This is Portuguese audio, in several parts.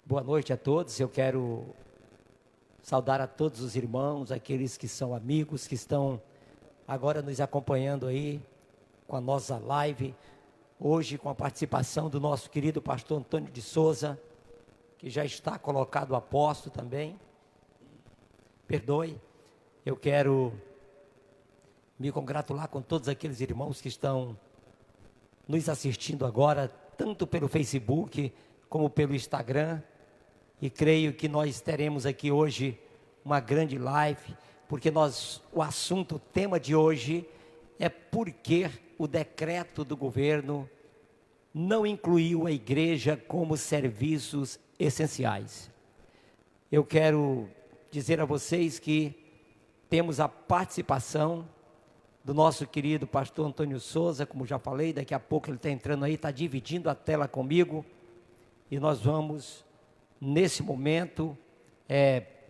Boa noite a todos. Eu quero saudar a todos os irmãos, aqueles que são amigos, que estão agora nos acompanhando aí com a nossa live. Hoje com a participação do nosso querido pastor Antônio de Souza, que já está colocado a posto também. Perdoe. Eu quero me congratular com todos aqueles irmãos que estão nos assistindo agora, tanto pelo Facebook como pelo Instagram. E creio que nós teremos aqui hoje uma grande live, porque o assunto, o tema de hoje é por que o decreto do governo não incluiu a igreja como serviços essenciais. Eu quero dizer a vocês que temos a participação do nosso querido pastor Antônio Souza, como já falei, daqui a pouco ele está entrando aí, está dividindo a tela comigo, e nós vamos nesse momento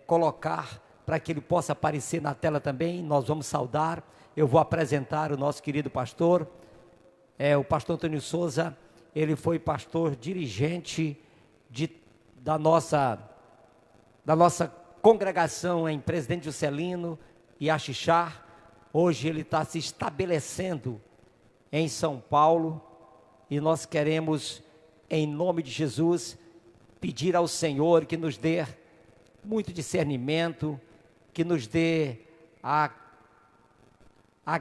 colocar para que ele possa aparecer na tela também. Nós vamos saudar, eu vou apresentar o nosso querido pastor, o pastor Antônio Souza. Ele foi pastor dirigente da nossa congregação em Presidente Juscelino e Axixá. Hoje ele está se estabelecendo em São Paulo, e nós queremos, em nome de Jesus, pedir ao Senhor que nos dê muito discernimento, que nos dê a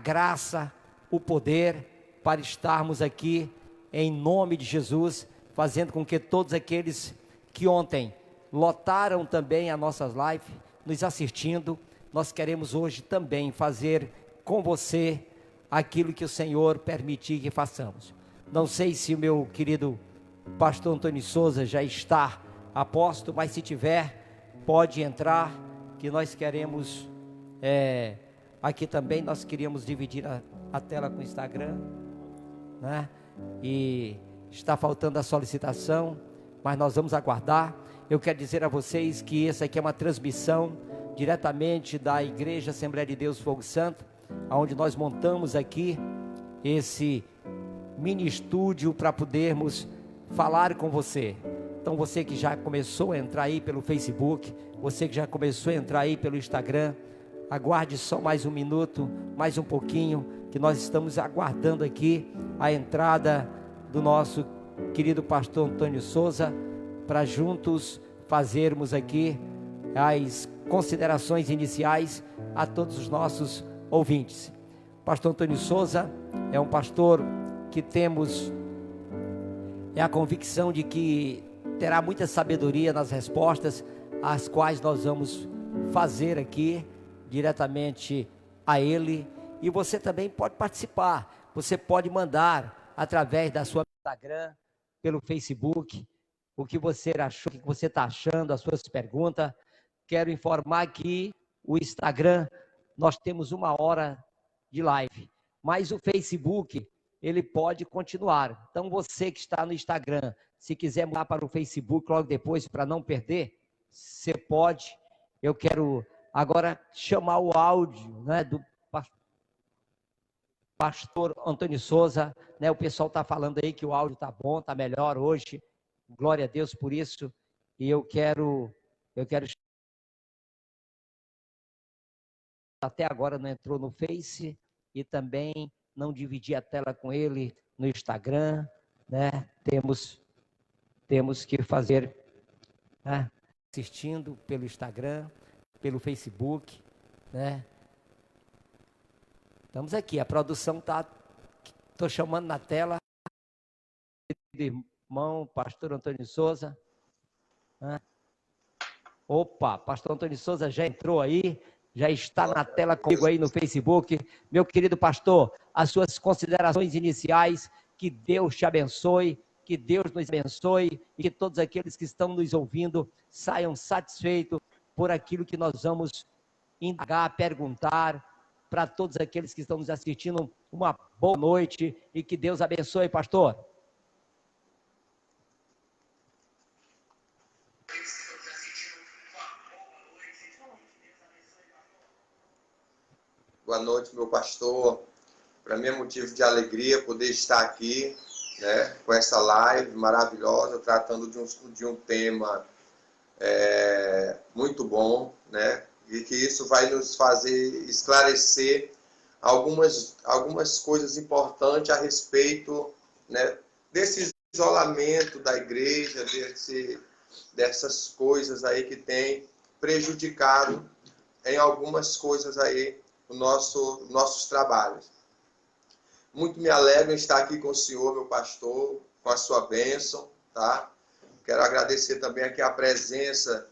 graça, o poder para estarmos aqui em nome de Jesus, fazendo com que todos aqueles que ontem lotaram também as nossas lives, nos assistindo, nós queremos hoje também fazer com você aquilo que o Senhor permitir que façamos. Não sei se o meu querido pastor Antônio Souza já está a posto, mas se tiver, pode entrar, que nós queremos, aqui também nós queríamos dividir a tela com o Instagram, né? E está faltando a solicitação, mas nós vamos aguardar. Eu quero dizer a vocês que essa aqui é uma transmissão diretamente da Igreja Assembleia de Deus Fogo Santo, onde nós montamos aqui esse mini estúdio para podermos falar com você. Então você que já começou a entrar aí pelo Facebook, você que já começou a entrar aí pelo Instagram, aguarde só mais um minuto, mais um pouquinho, que nós estamos aguardando aqui a entrada do nosso querido pastor Antônio Souza, para juntos fazermos aqui as considerações iniciais a todos os nossos ouvintes. Pastor Antônio Souza é um pastor que temos a convicção de que terá muita sabedoria nas respostas, as quais nós vamos fazer aqui diretamente a ele. E você também pode participar, você pode mandar através da sua Instagram, pelo Facebook, o que você achou, o que você está achando, as suas perguntas. Quero informar que o Instagram, nós temos 1 hora de live, mas o Facebook, ele pode continuar. Então você que está no Instagram, se quiser mudar para o Facebook logo depois, para não perder, você pode. Eu quero agora chamar o áudio, né, do pastor Antônio Souza, né? O pessoal está falando aí que o áudio está bom, está melhor hoje, glória a Deus por isso. E eu quero até agora não entrou no Face, e também não dividi a tela com ele no Instagram, né? Temos que fazer, né? Assistindo pelo Instagram, pelo Facebook, né? Estamos aqui, a produção estou chamando na tela, irmão, pastor Antônio Souza, né? Opa, pastor Antônio Souza já entrou aí, já está na tela comigo aí no Facebook. Meu querido pastor, as suas considerações iniciais, que Deus te abençoe, que Deus nos abençoe, e que todos aqueles que estão nos ouvindo saiam satisfeitos por aquilo que nós vamos indagar, perguntar, para todos aqueles que estão nos assistindo. Uma boa noite e que Deus abençoe, pastor. Boa noite, meu pastor. Para mim é motivo de alegria poder estar aqui, né, com essa live maravilhosa, tratando de um tema muito bom, né? E que isso vai nos fazer esclarecer algumas coisas importantes a respeito, né, desse isolamento da igreja, dessas coisas aí que tem prejudicado em algumas coisas aí nossos trabalhos. Muito me alegro em estar aqui com o senhor, meu pastor, com a sua bênção, tá? Quero agradecer também aqui a presença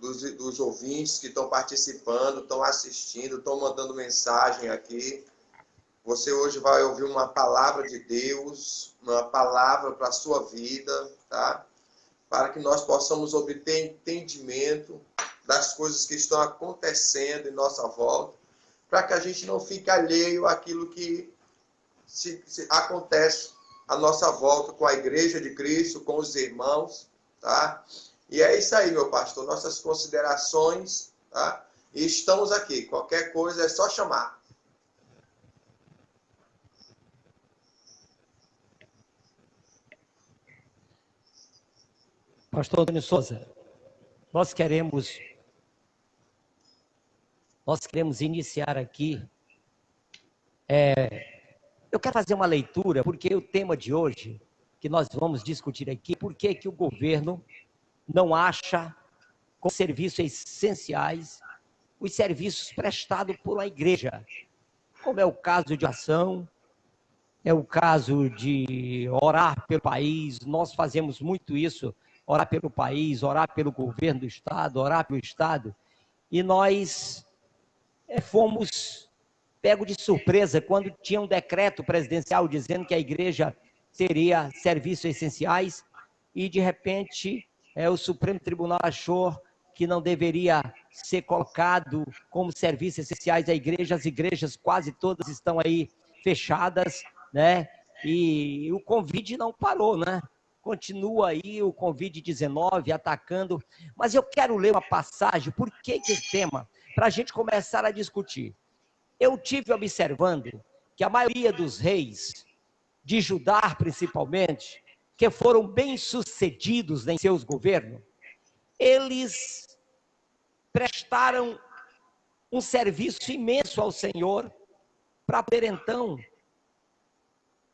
dos ouvintes que estão participando, estão assistindo, estão mandando mensagem aqui. Você hoje vai ouvir uma palavra de Deus, uma palavra para a sua vida, tá? Para que nós possamos obter entendimento das coisas que estão acontecendo em nossa volta, para que a gente não fique alheio àquilo que se acontece à nossa volta com a Igreja de Cristo, com os irmãos, tá? E é isso aí, meu pastor, nossas considerações, tá? E estamos aqui, qualquer coisa é só chamar. Pastor Antônio Souza, nós queremos iniciar aqui. Eu quero fazer uma leitura, porque o tema de hoje, que nós vamos discutir aqui, por que o governo não acha como serviços essenciais os serviços prestados por uma igreja, como é o caso de ação, é o caso de orar pelo país. Nós fazemos muito isso, orar pelo país, orar pelo governo do Estado, orar pelo Estado, e nós fomos pegos de surpresa quando tinha um decreto presidencial dizendo que a igreja teria serviços essenciais, e de repente o Supremo Tribunal achou que não deveria ser colocado como serviços essenciais a igreja. As igrejas quase todas estão aí fechadas, né? E o Covid não parou, né? Continua aí o Covid-19 atacando. Mas eu quero ler uma passagem, por que esse tema? Para a gente começar a discutir. Eu tive observando que a maioria dos reis, de Judá principalmente, que foram bem-sucedidos em seus governos, eles prestaram um serviço imenso ao Senhor para poder então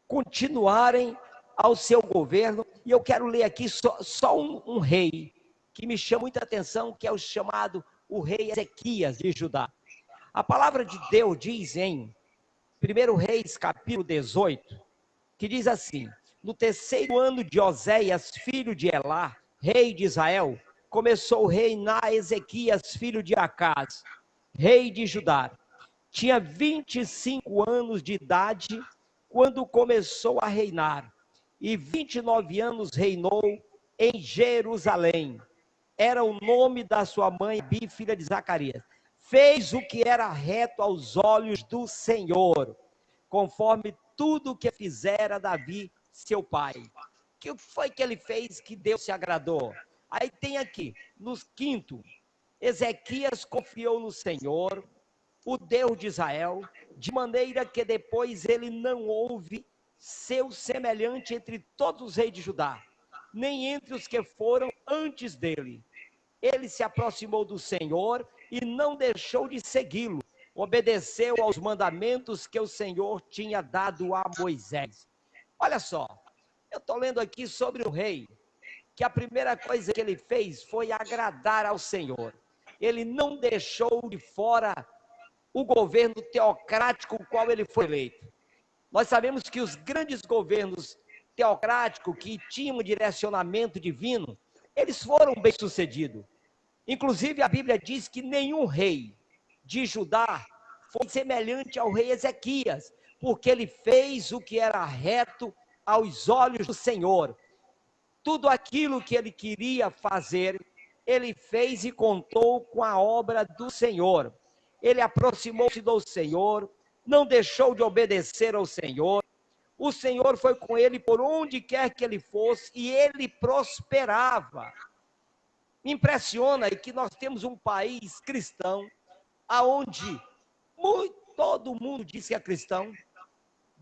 continuarem ao seu governo. E eu quero ler aqui só um rei que me chama muita atenção, que é o chamado o rei Ezequias de Judá. A palavra de Deus diz em 1 Reis, capítulo 18, que diz assim: no terceiro ano de Oséias, filho de Elá, rei de Israel, começou a reinar Ezequias, filho de Acaz, rei de Judá. Tinha 25 anos de idade quando começou a reinar, e 29 anos reinou em Jerusalém. Era o nome da sua mãe, Abi, filha de Zacarias. Fez o que era reto aos olhos do Senhor, conforme tudo o que fizera Davi, seu pai. O que foi que ele fez que Deus se agradou? Aí tem aqui, no quinto, Ezequias confiou no Senhor, o Deus de Israel, de maneira que depois ele não houve seu semelhante entre todos os reis de Judá, nem entre os que foram antes dele. Ele se aproximou do Senhor e não deixou de segui-lo, obedeceu aos mandamentos que o Senhor tinha dado a Moisés. Olha só, eu estou lendo aqui sobre o rei, que a primeira coisa que ele fez foi agradar ao Senhor. Ele não deixou de fora o governo teocrático com o qual ele foi eleito. Nós sabemos que os grandes governos teocráticos que tinham direcionamento divino, eles foram bem-sucedidos. Inclusive a Bíblia diz que nenhum rei de Judá foi semelhante ao rei Ezequias, porque ele fez o que era reto aos olhos do Senhor. Tudo aquilo que ele queria fazer, ele fez e contou com a obra do Senhor. Ele aproximou-se do Senhor, não deixou de obedecer ao Senhor. O Senhor foi com ele por onde quer que ele fosse e ele prosperava. Me impressiona que nós temos um país cristão, aonde todo mundo diz que é cristão,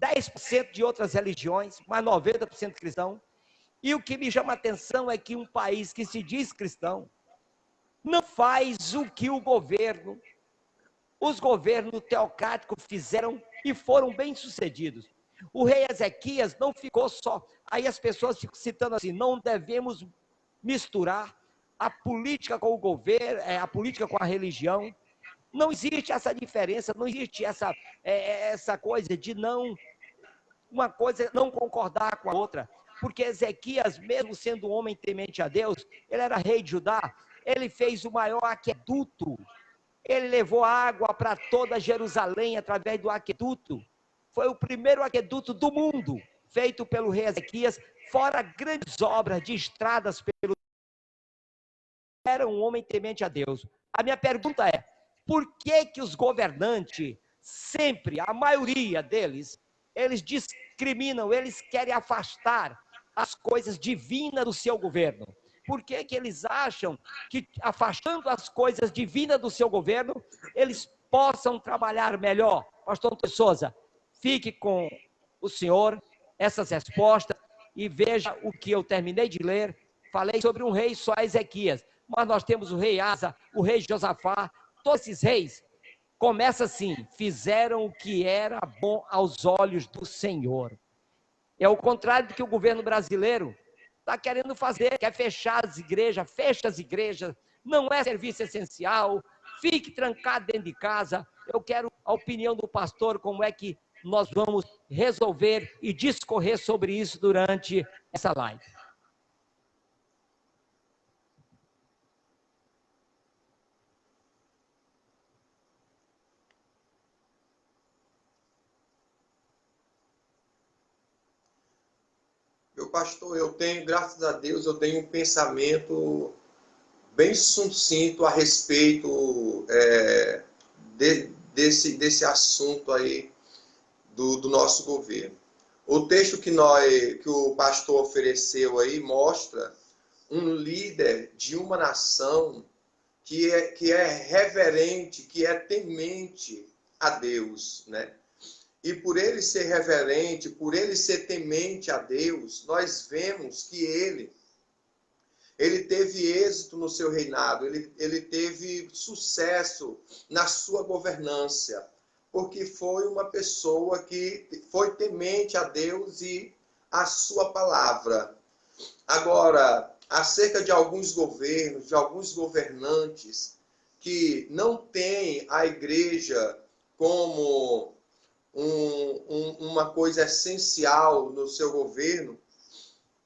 10% de outras religiões, mas 90% cristão. E o que me chama a atenção é que um país que se diz cristão, não faz o que os governos teocráticos fizeram e foram bem-sucedidos. O rei Ezequias não ficou só. Aí as pessoas ficam citando assim: não devemos misturar a política com o governo, a política com a religião. Não existe essa diferença, não existe essa coisa de uma coisa não concordar com a outra. Porque Ezequias, mesmo sendo um homem temente a Deus, ele era rei de Judá, ele fez o maior aqueduto. Ele levou água para toda Jerusalém através do aqueduto. Foi o primeiro aqueduto do mundo, feito pelo rei Ezequias, fora grandes obras de estradas pelo. Era um homem temente a Deus. A minha pergunta é: por que que os governantes, sempre, a maioria deles, eles discriminam, eles querem afastar as coisas divinas do seu governo? Por que que eles acham que, afastando as coisas divinas do seu governo, eles possam trabalhar melhor? Pastor Antônio Souza, fique com o senhor essas respostas e veja o que eu terminei de ler. Falei sobre um rei só, Ezequias, mas nós temos o rei Asa, o rei Josafá, todos esses reis. Começa assim: fizeram o que era bom aos olhos do Senhor. É o contrário do que o governo brasileiro está querendo fazer, quer fechar as igrejas, fecha as igrejas, não é serviço essencial, fique trancado dentro de casa. Eu quero a opinião do pastor, como é que nós vamos resolver e discorrer sobre isso durante essa live. Meu pastor, eu tenho, graças a Deus, eu tenho um pensamento bem sucinto a respeito desse assunto aí do nosso governo. O texto que o pastor ofereceu aí mostra um líder de uma nação que é reverente, que é temente a Deus, né? E por ele ser reverente, por ele ser temente a Deus, nós vemos que ele teve êxito no seu reinado, ele teve sucesso na sua governança, porque foi uma pessoa que foi temente a Deus e a sua palavra. Agora, acerca de alguns governos, de alguns governantes que não têm a igreja como uma coisa essencial no seu governo,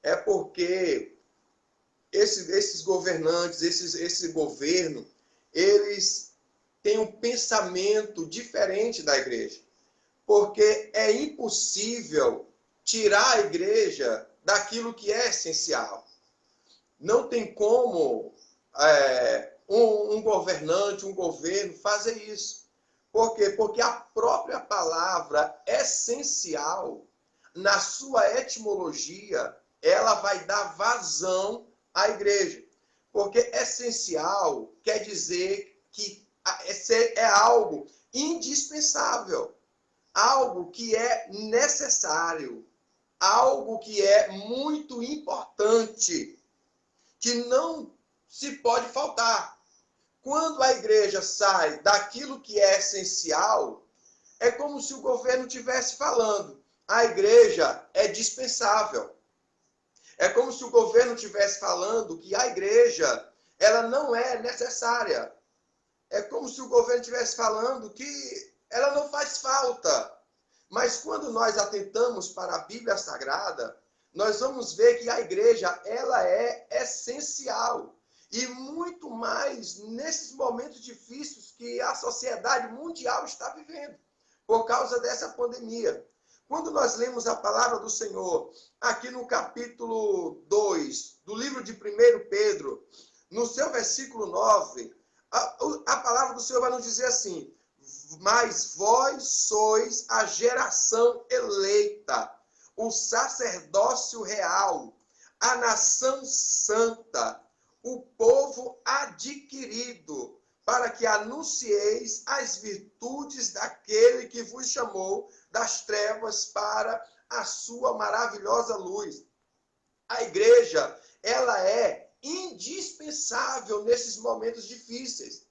é porque esses governantes, esse governo, eles têm um pensamento diferente da igreja. Porque é impossível tirar a igreja daquilo que é essencial. Não tem como um governante, um governo fazer isso. Por quê? Porque a própria palavra essencial, na sua etimologia, ela vai dar vazão à igreja. Porque essencial quer dizer que é algo indispensável, algo que é necessário, algo que é muito importante, que não se pode faltar. Quando a igreja sai daquilo que é essencial, é como se o governo estivesse falando: a igreja é dispensável. É como se o governo estivesse falando que a igreja ela não é necessária. É como se o governo estivesse falando que ela não faz falta. Mas quando nós atentamos para a Bíblia Sagrada, nós vamos ver que a igreja ela é essencial. E muito mais nesses momentos difíceis que a sociedade mundial está vivendo, por causa dessa pandemia. Quando nós lemos a palavra do Senhor, aqui no capítulo 2, do livro de 1 Pedro, no seu versículo 9, a palavra do Senhor vai nos dizer assim: mas vós sois a geração eleita, o sacerdócio real, a nação santa, o povo adquirido, para que anuncieis as virtudes daquele que vos chamou das trevas para a sua maravilhosa luz. A igreja, ela é indispensável nesses momentos difíceis.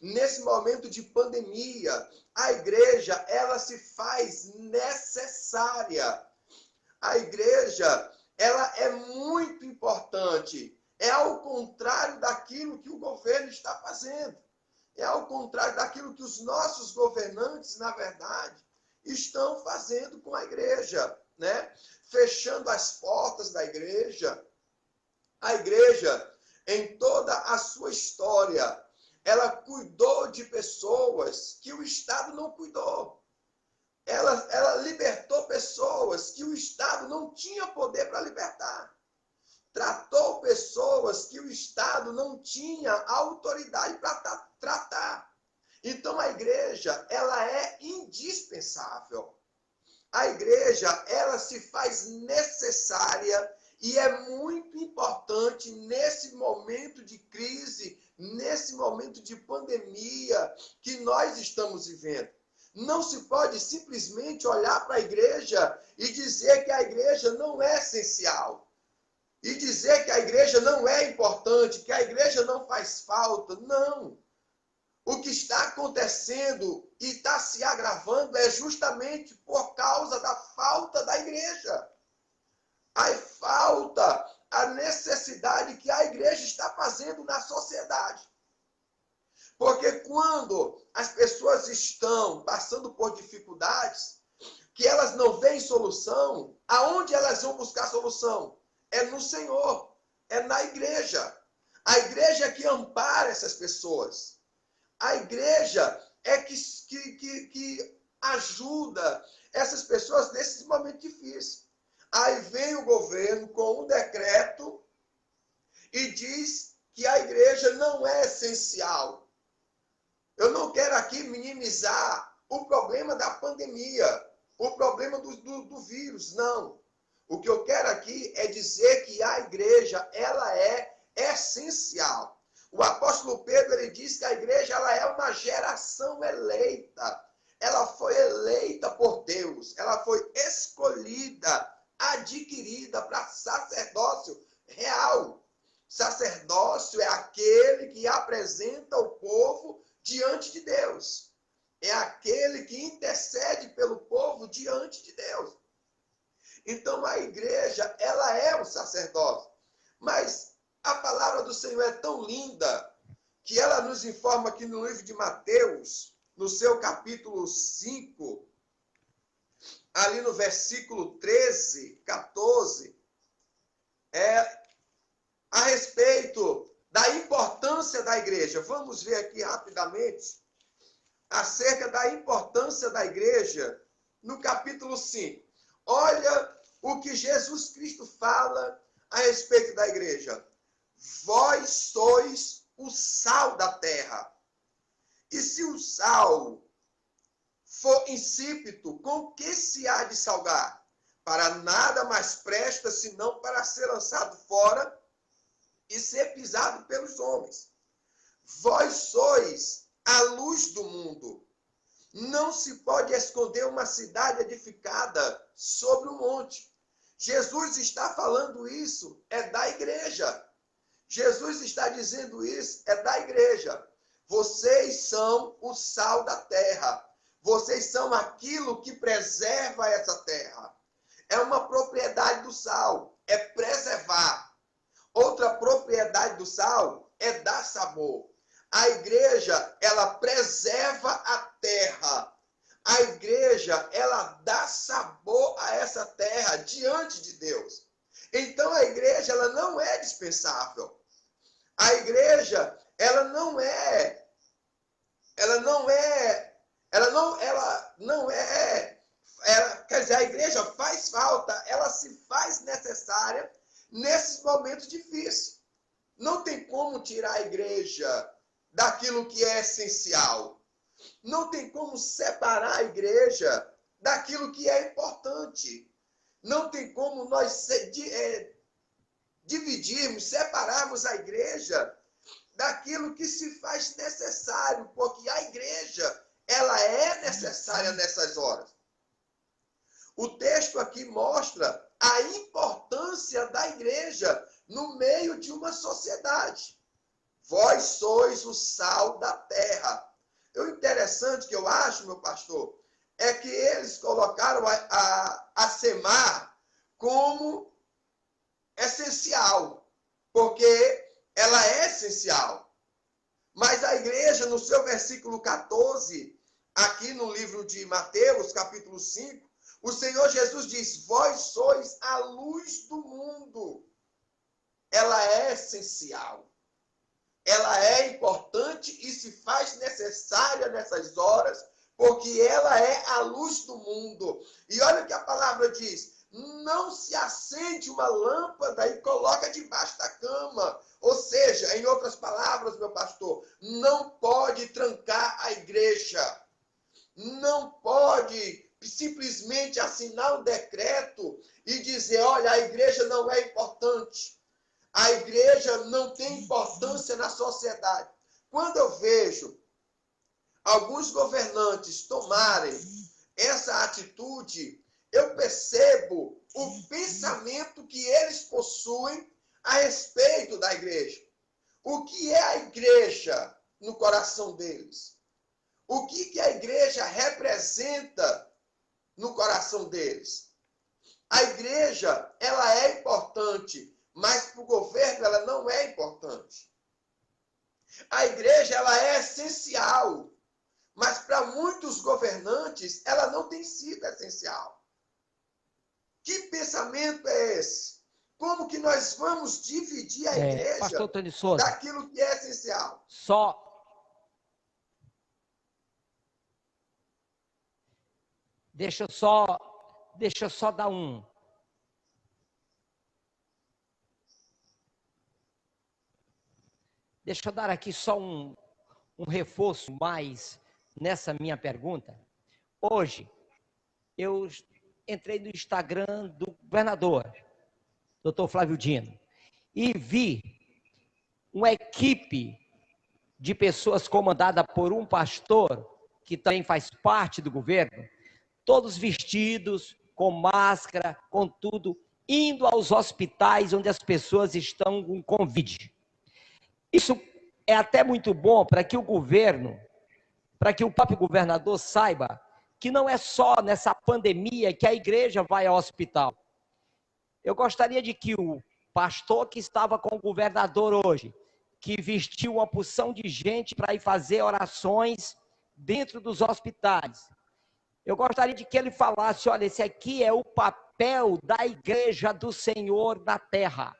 Nesse momento de pandemia, a igreja, ela se faz necessária. A igreja, ela é muito importante. É ao contrário daquilo que o governo está fazendo. É ao contrário daquilo que os nossos governantes, na verdade, estão fazendo com a igreja, né? Fechando as portas da igreja. A igreja, em toda a sua história, ela cuidou de pessoas que o Estado não cuidou. Ela libertou pessoas que o Estado não tinha poder para libertar. Tratou pessoas que o Estado não tinha autoridade para tratar. Então a igreja, ela é indispensável. A igreja, ela se faz necessária e é muito importante nesse momento de crise, nesse momento de pandemia que nós estamos vivendo. Não se pode simplesmente olhar para a igreja e dizer que a igreja não é essencial. E dizer que a igreja não é importante, que a igreja não faz falta. Não. O que está acontecendo e está se agravando é justamente por causa da falta da igreja. A falta, a necessidade que a igreja está fazendo na sociedade. Porque quando as pessoas estão passando por dificuldades, que elas não veem solução, aonde elas vão buscar solução? É no Senhor, é na igreja. A igreja é que ampara essas pessoas. A igreja é que ajuda essas pessoas nesses momentos difíceis. Aí vem o governo com um decreto e diz que a igreja não é essencial. Eu não quero aqui minimizar o problema da pandemia, o problema do vírus, não. O que eu quero aqui é dizer que a igreja, ela é essencial. O apóstolo Pedro, ele diz que a igreja, ela é uma geração eleita. Ela foi eleita por Deus, ela foi escolhida, adquirida para sacerdócio real. Sacerdócio é aquele que apresenta o povo diante de Deus. É aquele que intercede pelo povo diante de Deus. Então a igreja, ela é o sacerdócio. Mas a palavra do Senhor é tão linda que ela nos informa aqui no livro de Mateus, no seu capítulo 5, ali no versículo 13, 14, a respeito da importância da igreja. Vamos ver aqui rapidamente acerca da importância da igreja no capítulo 5. Olha o que Jesus Cristo fala a respeito da igreja. Vós sois o sal da terra. E se o sal for insípido, com que se há de salgar? Para nada mais presta, senão para ser lançado fora e ser pisado pelos homens. Vós sois a luz do mundo. Não se pode esconder uma cidade edificada sobre um monte. Jesus está falando isso, é da igreja. Jesus está dizendo isso, é da igreja. Vocês são o sal da terra. Vocês são aquilo que preserva essa terra. É uma propriedade do sal, é preservar. Outra propriedade do sal é dar sabor. A igreja, ela preserva a terra. A igreja, ela dá sabor a essa terra diante de Deus. Então a igreja, ela não é dispensável. A igreja, quer dizer, a igreja faz falta, ela se faz necessária nesses momentos difíceis. Não tem como tirar a igreja daquilo que é essencial. Não tem como separar a igreja daquilo que é importante. Não tem como nós dividirmos, separarmos a igreja daquilo que se faz necessário, porque a igreja, ela é necessária nessas horas. O texto aqui mostra a importância da igreja no meio de uma sociedade. Vós sois o sal da terra. O interessante que eu acho, meu pastor, é que eles colocaram a semar como essencial, porque ela é essencial. Mas a igreja, no seu versículo 14, aqui no livro de Mateus, capítulo 5, o Senhor Jesus diz: vós sois a luz do mundo. Ela é essencial. Ela é importante e se faz necessária nessas horas, porque ela é a luz do mundo. E olha o que a palavra diz: não se acende uma lâmpada e coloca debaixo da cama. Ou seja, em outras palavras, meu pastor, não pode trancar a igreja. Não pode simplesmente assinar um decreto e dizer: olha, a igreja não é importante. A igreja não tem importância na sociedade. Quando eu vejo alguns governantes tomarem essa atitude, eu percebo o pensamento que eles possuem a respeito da igreja. O que é a igreja no coração deles? O que a igreja representa no coração deles? A igreja, ela é importante, mas para o governo ela não é importante. A igreja, ela é essencial, mas para muitos governantes ela não tem sido essencial. Que pensamento é esse? Como que nós vamos dividir a igreja Pastor Tony Souza, daquilo que é essencial? Deixa eu só dar um. Deixa eu dar aqui só um reforço mais nessa minha pergunta. Hoje, eu entrei no Instagram do governador, Dr. Flávio Dino, e vi uma equipe de pessoas comandada por um pastor, que também faz parte do governo, todos vestidos, com máscara, com tudo, indo aos hospitais onde as pessoas estão com Covid. Isso é até muito bom para que o governo, para que o próprio governador saiba que não é só nessa pandemia que a igreja vai ao hospital. Eu gostaria de que o pastor que estava com o governador hoje, que vestiu uma porção de gente para ir fazer orações dentro dos hospitais, eu gostaria de que ele falasse: olha, esse aqui é o papel da igreja do Senhor na terra,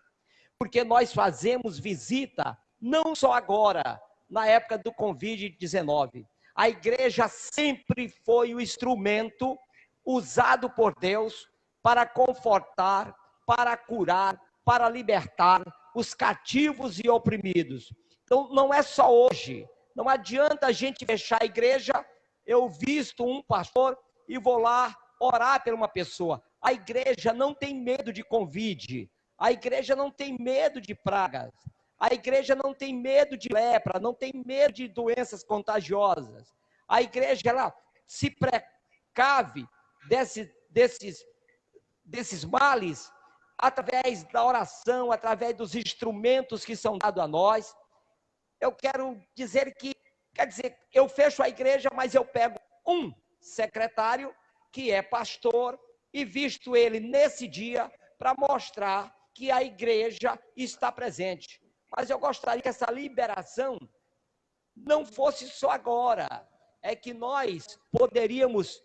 porque nós fazemos visita não só agora, na época do Covid-19. A igreja sempre foi o instrumento usado por Deus para confortar, para curar, para libertar os cativos e oprimidos. Então, não é só hoje. Não adianta a gente fechar a igreja. Eu visto um pastor e vou lá orar por uma pessoa. A igreja não tem medo de Covid. A igreja não tem medo de pragas. A igreja não tem medo de lepra, não tem medo de doenças contagiosas. A igreja, ela se precave desses males através da oração, através dos instrumentos que são dados a nós. Eu quero dizer que, eu fecho a igreja, mas eu pego um secretário que é pastor e visto ele nesse dia para mostrar que a igreja está presente. Mas eu gostaria que essa liberação não fosse só agora. É que nós poderíamos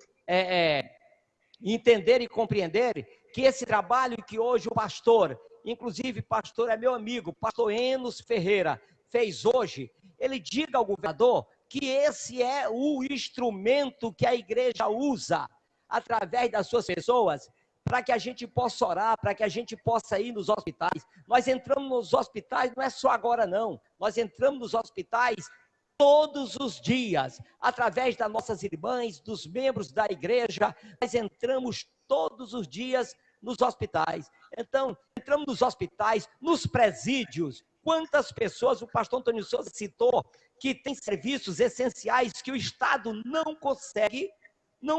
entender e compreender que esse trabalho que hoje o pastor, inclusive pastor é meu amigo, pastor Enos Ferreira, fez hoje, ele diga ao governador que esse é o instrumento que a igreja usa através das suas pessoas, para que a gente possa orar, para que a gente possa ir nos hospitais. Nós entramos nos hospitais, não é só agora não, nós entramos nos hospitais todos os dias, através das nossas irmãs, dos membros da igreja, nós entramos todos os dias nos hospitais. Então, entramos nos hospitais, nos presídios. Quantas pessoas, o pastor Antônio Souza citou, que tem serviços essenciais que o Estado não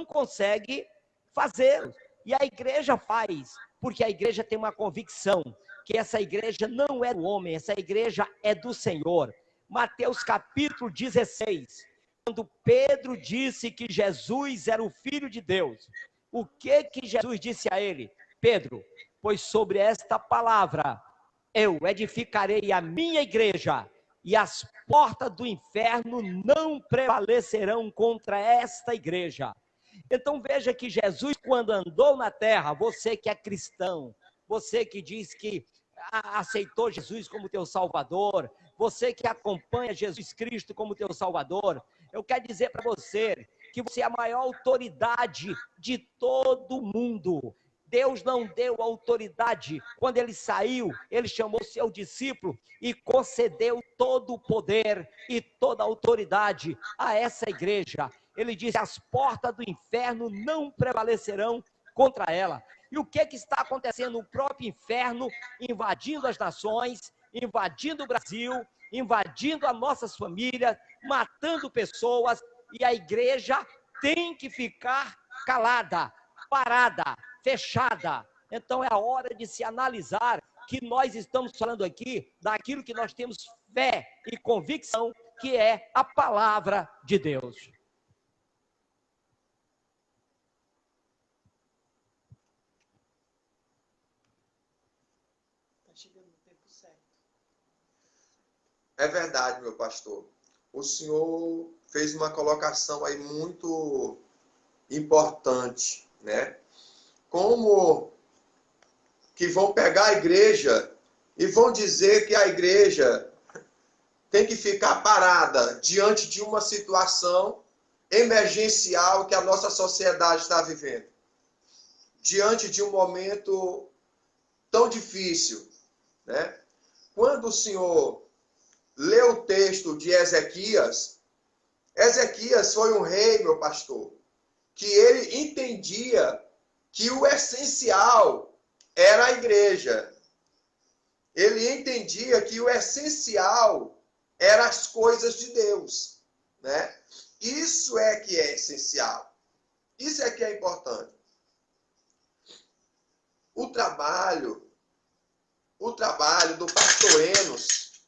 consegue fazer. E a igreja faz, porque a igreja tem uma convicção que essa igreja não é do homem, essa igreja é do Senhor. Mateus capítulo 16, quando Pedro disse que Jesus era o Filho de Deus, o que Jesus disse a ele? Pedro, pois sobre esta palavra eu edificarei a minha igreja, e as portas do inferno não prevalecerão contra esta igreja. Então veja que Jesus, quando andou na terra, você que é cristão, você que diz que aceitou Jesus como teu Salvador, você que acompanha Jesus Cristo como teu Salvador, eu quero dizer para você que você é a maior autoridade de todo mundo. Deus não deu autoridade. Quando ele saiu, ele chamou seu discípulo e concedeu todo o poder e toda a autoridade a essa igreja. Ele disse: as portas do inferno não prevalecerão contra ela. E o que está acontecendo? O próprio inferno invadindo as nações, invadindo o Brasil, invadindo as nossas famílias, matando pessoas, e a igreja tem que ficar calada, parada, fechada. Então é a hora de se analisar que nós estamos falando aqui daquilo que nós temos fé e convicção, que é a palavra de Deus. Está chegando no tempo certo. É verdade, meu pastor. O senhor fez uma colocação aí muito importante, né? Como que vão pegar a igreja e vão dizer que a igreja tem que ficar parada diante de uma situação emergencial que a nossa sociedade está vivendo. Diante de um momento tão difícil, né? Quando o senhor lê o texto de Ezequias, Ezequias foi um rei, meu pastor, que ele entendia que o essencial era a igreja. Ele entendia que o essencial eram as coisas de Deus, né? Isso é que é essencial. Isso é que é importante. O trabalho do pastor Enos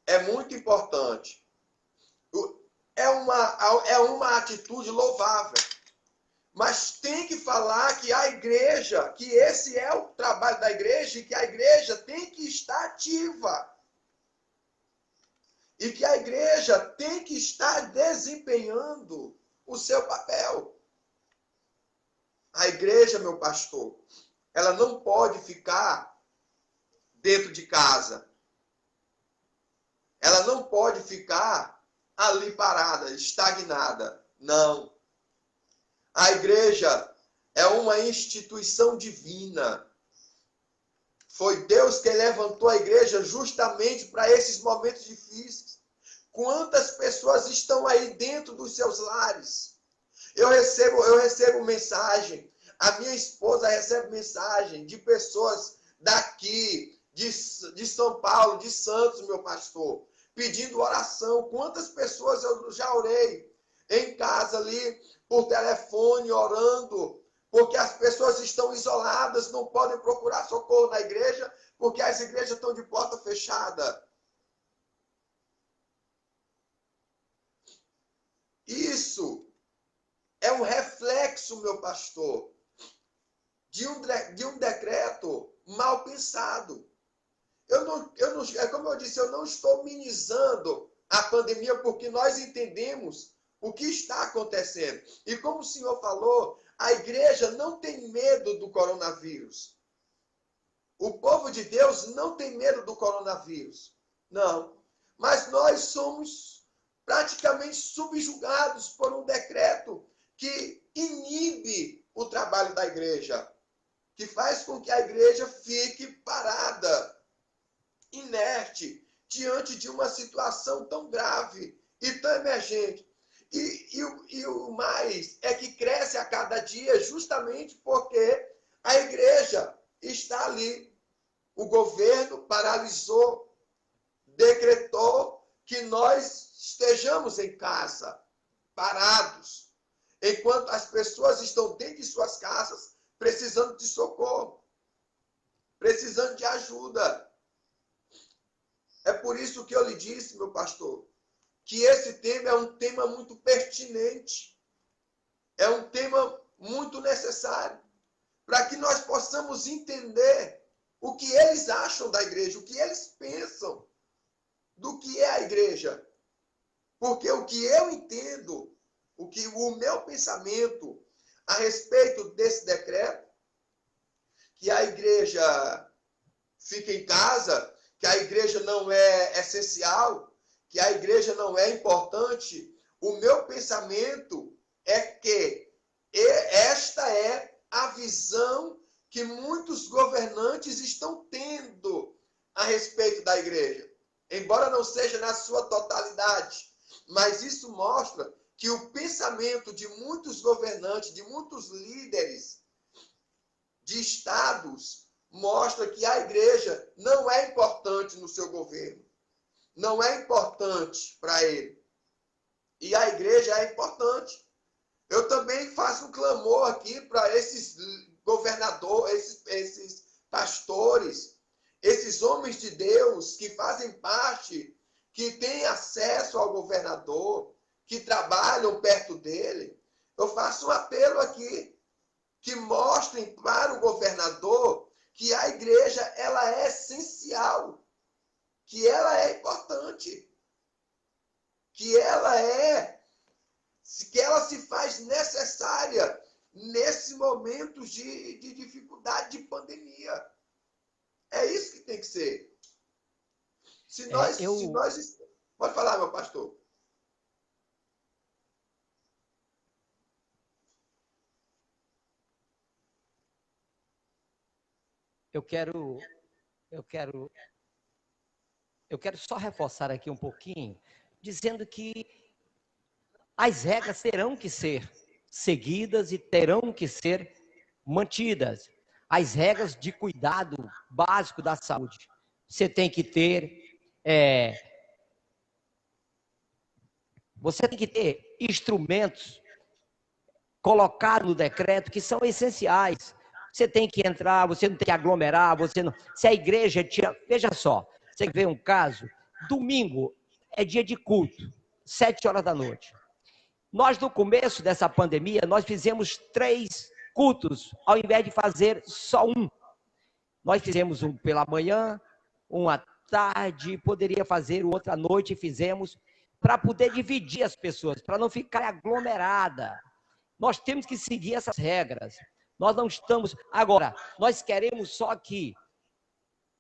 é muito importante. É uma atitude louvável. Mas tem que falar que a igreja, que esse é o trabalho da igreja, e que a igreja tem que estar ativa. E que a igreja tem que estar desempenhando o seu papel. A igreja, meu pastor, ela não pode ficar dentro de casa. Ela não pode ficar ali parada, estagnada. Não. A igreja é uma instituição divina. Foi Deus que levantou a igreja justamente para esses momentos difíceis. Quantas pessoas estão aí dentro dos seus lares? Eu recebo mensagem, a minha esposa recebe mensagem de pessoas daqui, de São Paulo, de Santos, meu pastor, pedindo oração. Quantas pessoas eu já orei em casa ali, por telefone, orando, porque as pessoas estão isoladas, não podem procurar socorro na igreja, porque as igrejas estão de porta fechada. Isso é um reflexo, meu pastor, de um decreto mal pensado. Como eu disse, eu não estou minimizando a pandemia, porque nós entendemos o que está acontecendo. E como o senhor falou, a igreja não tem medo do coronavírus. O povo de Deus não tem medo do coronavírus. Não. Mas nós somos praticamente subjugados por um decreto que inibe o trabalho da igreja, que faz com que a igreja fique parada, inerte, diante de uma situação tão grave e tão emergente. E o mais é que cresce a cada dia justamente porque a igreja está ali. O governo paralisou, decretou que nós estejamos em casa, parados, enquanto as pessoas estão dentro de suas casas precisando de socorro. precisando de ajuda. É por isso que eu lhe disse, meu pastor, que esse tema é um tema muito pertinente, é um tema muito necessário, para que nós possamos entender o que eles acham da igreja, o que eles pensam do que é a igreja. Porque o que eu entendo, o meu pensamento a respeito desse decreto, que a igreja fica em casa, que a igreja não é essencial, que a igreja não é importante, o meu pensamento é que esta é a visão que muitos governantes estão tendo a respeito da igreja. Embora não seja na sua totalidade, mas isso mostra que o pensamento de muitos governantes, de muitos líderes de estados, mostra que a igreja não é importante no seu governo. Não é importante para ele. E a igreja é importante. Eu também faço um clamor aqui para esses governadores, esses pastores, esses homens de Deus que fazem parte, que têm acesso ao governador, que trabalham perto dele. Eu faço um apelo aqui, que mostrem para o governador que a igreja ela é essencial, que ela é importante, que ela se faz necessária nesse momento de dificuldade, de pandemia. É isso que tem que ser. Se nós... Pode falar, meu pastor. Eu quero só reforçar aqui um pouquinho, dizendo que as regras terão que ser seguidas e terão que ser mantidas. As regras de cuidado básico da saúde. Você tem que ter, instrumentos colocados no decreto que são essenciais. Você tem que entrar, você não tem que aglomerar, se a igreja veja só, você vê um caso, domingo é dia de culto, 7 horas da noite. Nós, no começo dessa pandemia, nós fizemos 3 cultos, ao invés de fazer só um. Nós fizemos um pela manhã, um à tarde, poderia fazer o outro à noite, e fizemos, para poder dividir as pessoas, para não ficar aglomerada. Nós temos que seguir essas regras. Nós não estamos... Agora, nós queremos só que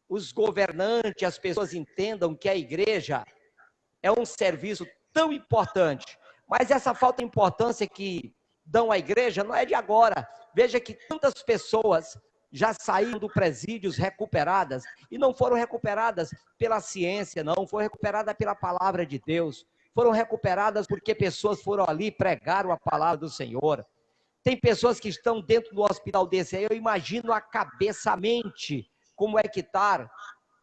os governantes, as pessoas entendam que a igreja é um serviço tão importante, mas essa falta de importância que dão à igreja não é de agora. Veja que tantas pessoas já saíram do presídios recuperadas, e não foram recuperadas pela ciência, não, foram recuperadas pela palavra de Deus, foram recuperadas porque pessoas foram ali e pregaram a palavra do Senhor. Tem pessoas que estão dentro do hospital desse aí, eu imagino a cabeça, a mente, como é que está,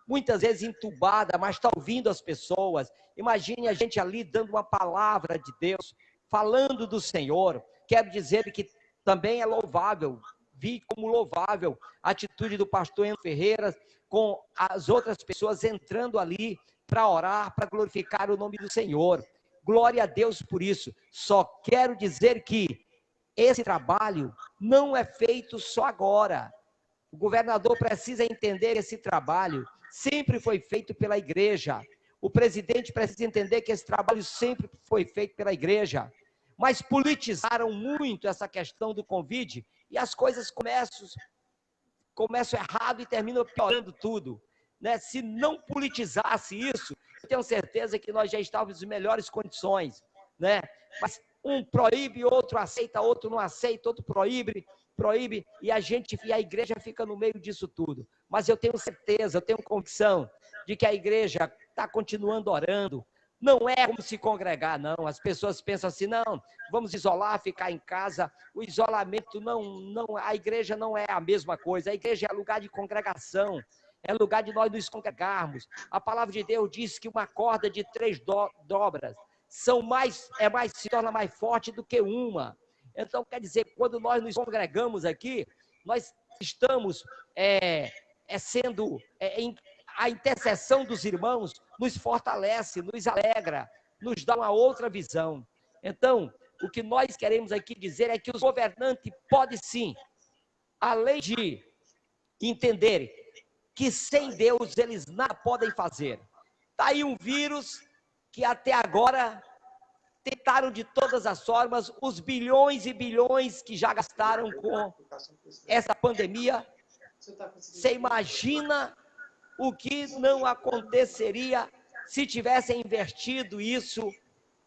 muitas vezes entubada, mas está ouvindo as pessoas. Imagine a gente ali dando uma palavra de Deus, falando do Senhor. Quero dizer que também é louvável, vi como louvável a atitude do pastor Enzo Ferreira com as outras pessoas entrando ali para orar, para glorificar o nome do Senhor. Glória a Deus por isso. Só quero dizer que esse trabalho não é feito só agora. O governador precisa entender que esse trabalho sempre foi feito pela igreja. O presidente precisa entender que esse trabalho sempre foi feito pela igreja. Mas politizaram muito essa questão do Covid e as coisas começam errado e terminam piorando tudo. Né? Se não politizasse isso, eu tenho certeza que nós já estávamos em melhores condições. Né? Mas um proíbe, outro aceita, outro não aceita, outro proíbe, e a igreja fica no meio disso tudo. Mas eu tenho certeza, eu tenho convicção de que a igreja está continuando orando. Não é como se congregar, não. As pessoas pensam assim, não, vamos isolar, ficar em casa. O isolamento não, a igreja não é a mesma coisa. A igreja é lugar de congregação, é lugar de nós nos congregarmos. A palavra de Deus diz que uma corda de 3 dobras se torna mais forte do que uma. Então, quer dizer, quando nós nos congregamos aqui, nós estamos a intercessão dos irmãos nos fortalece, nos alegra, nos dá uma outra visão. Então, o que nós queremos aqui dizer é que os governantes podem sim, além de entenderem que sem Deus eles nada podem fazer. Está aí um vírus que até agora tentaram de todas as formas, os bilhões e bilhões que já gastaram com essa pandemia. Você imagina o que não aconteceria se tivessem investido isso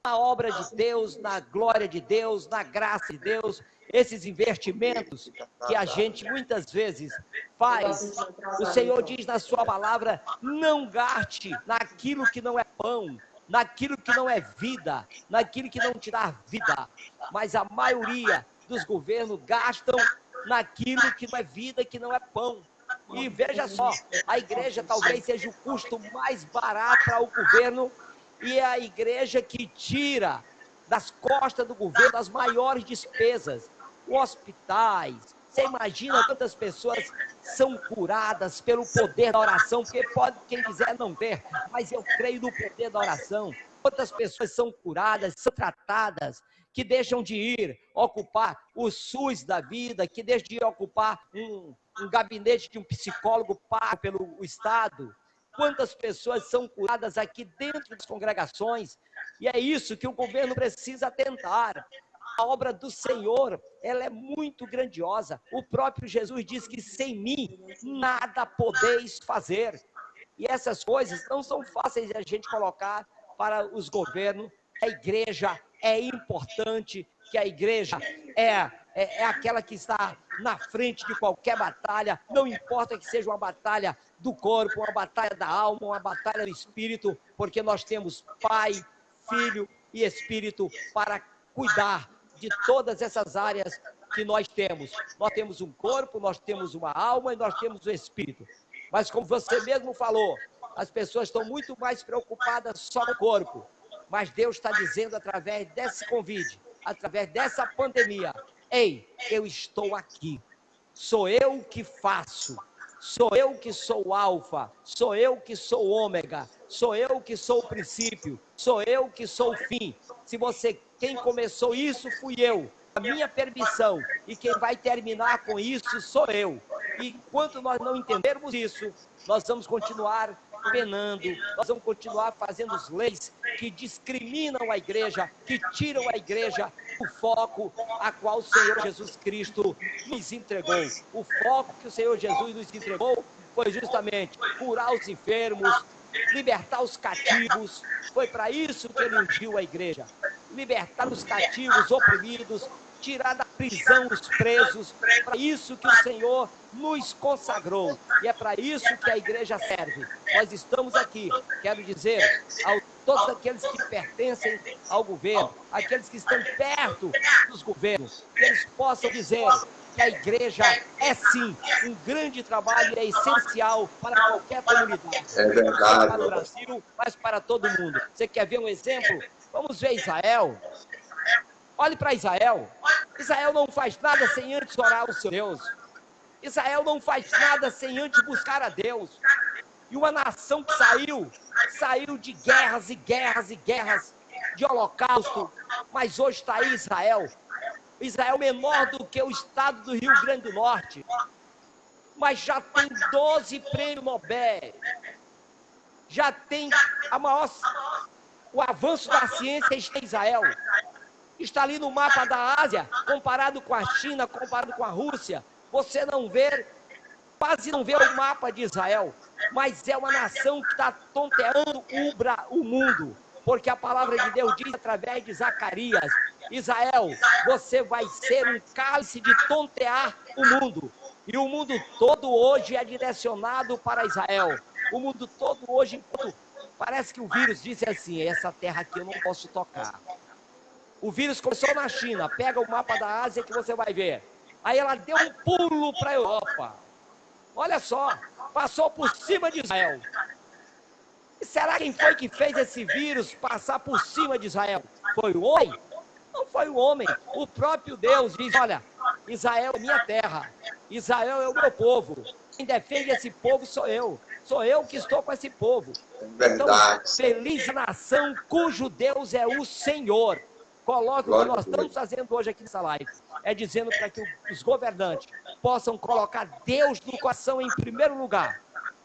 na obra de Deus, na glória de Deus, na graça de Deus, esses investimentos que a gente muitas vezes faz. O Senhor diz na sua palavra, não gaste naquilo que não é pão, naquilo que não é vida, naquilo que não te dá vida. Mas a maioria dos governos gastam naquilo que não é vida, que não é pão. E veja só, a igreja talvez seja o custo mais barato para o governo, e é a igreja que tira das costas do governo as maiores despesas. Hospitais, você imagina quantas pessoas são curadas pelo poder da oração, porque pode quem quiser não ver, mas eu creio no poder da oração. Quantas pessoas são curadas, são tratadas, que deixam de ir ocupar o SUS da vida, que deixam de ir ocupar um gabinete de um psicólogo pago pelo Estado. Quantas pessoas são curadas aqui dentro das congregações, e é isso que o governo precisa tentar. A obra do Senhor, ela é muito grandiosa. O próprio Jesus diz que sem mim nada podeis fazer. E essas coisas não são fáceis de a gente colocar para os governos. A igreja é importante, que a igreja é aquela que está na frente de qualquer batalha, não importa que seja uma batalha do corpo, uma batalha da alma, uma batalha do espírito, porque nós temos Pai, Filho e Espírito para cuidar de todas essas áreas que nós temos. Nós temos um corpo, nós temos uma alma e nós temos o espírito. Mas como você mesmo falou, as pessoas estão muito mais preocupadas só com o corpo. Mas Deus está dizendo através desse convite, através dessa pandemia, ei, eu estou aqui. Sou eu que faço. Sou eu que sou o alfa, sou eu que sou o ômega, sou eu que sou o princípio, sou eu que sou o fim. Quem começou isso fui eu, a minha permissão, e quem vai terminar com isso sou eu. E enquanto nós não entendermos isso, nós vamos continuar penando, nós vamos continuar fazendo leis que discriminam a igreja, que tiram a igreja do foco a qual o Senhor Jesus Cristo nos entregou. O foco que o Senhor Jesus nos entregou foi justamente curar os enfermos, libertar os cativos. Foi para isso que ele ungiu a igreja. Libertar os cativos, oprimidos, tirar da prisão os presos. Para isso que o Senhor nos consagrou. E é para isso que a igreja serve. Nós estamos aqui, quero dizer, a todos aqueles que pertencem ao governo, aqueles que estão perto dos governos, que eles possam dizer que a igreja é sim um grande trabalho e é essencial para qualquer comunidade. É verdade. Não só para o Brasil, mas para todo mundo. Você quer ver um exemplo? Vamos ver Israel. Olhe para Israel. Israel não faz nada sem antes orar ao seu Deus. Israel não faz nada sem antes buscar a Deus. E uma nação que saiu de guerras e guerras e guerras, de holocausto, mas hoje está aí Israel. Israel menor do que o estado do Rio Grande do Norte, mas já tem 12 prêmios Nobel. Já tem o avanço da ciência está em Israel. Está ali no mapa da Ásia, comparado com a China, comparado com a Rússia. Você não vê, quase não vê o mapa de Israel, mas é uma nação que está tonteando o mundo, porque a palavra de Deus diz através de Zacarias: Israel, você vai ser um cálice de tontear o mundo. E o mundo todo hoje é direcionado para Israel. O mundo todo hoje, parece que o vírus disse assim: essa terra aqui eu não posso tocar. O vírus começou na China, pega o mapa da Ásia que você vai ver. Aí ela deu um pulo para a Europa. Olha só, passou por cima de Israel. E será quem foi que fez esse vírus passar por cima de Israel? Foi o homem? Não foi o homem. O próprio Deus diz: olha, Israel é minha terra, Israel é o meu povo. Quem defende esse povo sou eu. Sou eu que estou com esse povo. Então, Verdade. feliz a nação cujo Deus é o Senhor. Coloque o que Glória a nós Deus. estamos fazendo hoje aqui nessa live. É dizendo para que os governantes possam colocar Deus no coração em primeiro lugar.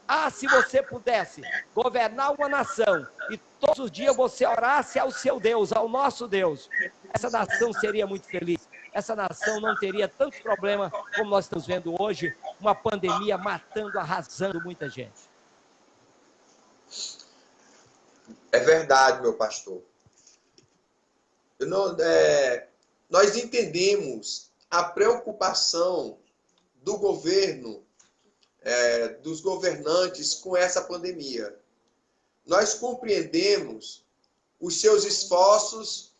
Ah, se você pudesse governar uma nação e todos os dias você orasse ao seu Deus, ao nosso Deus, essa nação seria muito feliz. Essa nação não teria tantos problemas como nós estamos vendo hoje, uma pandemia matando, arrasando muita gente. É verdade, meu pastor. Nós entendemos a preocupação do governo, dos governantes com essa pandemia. Nós compreendemos os seus esforços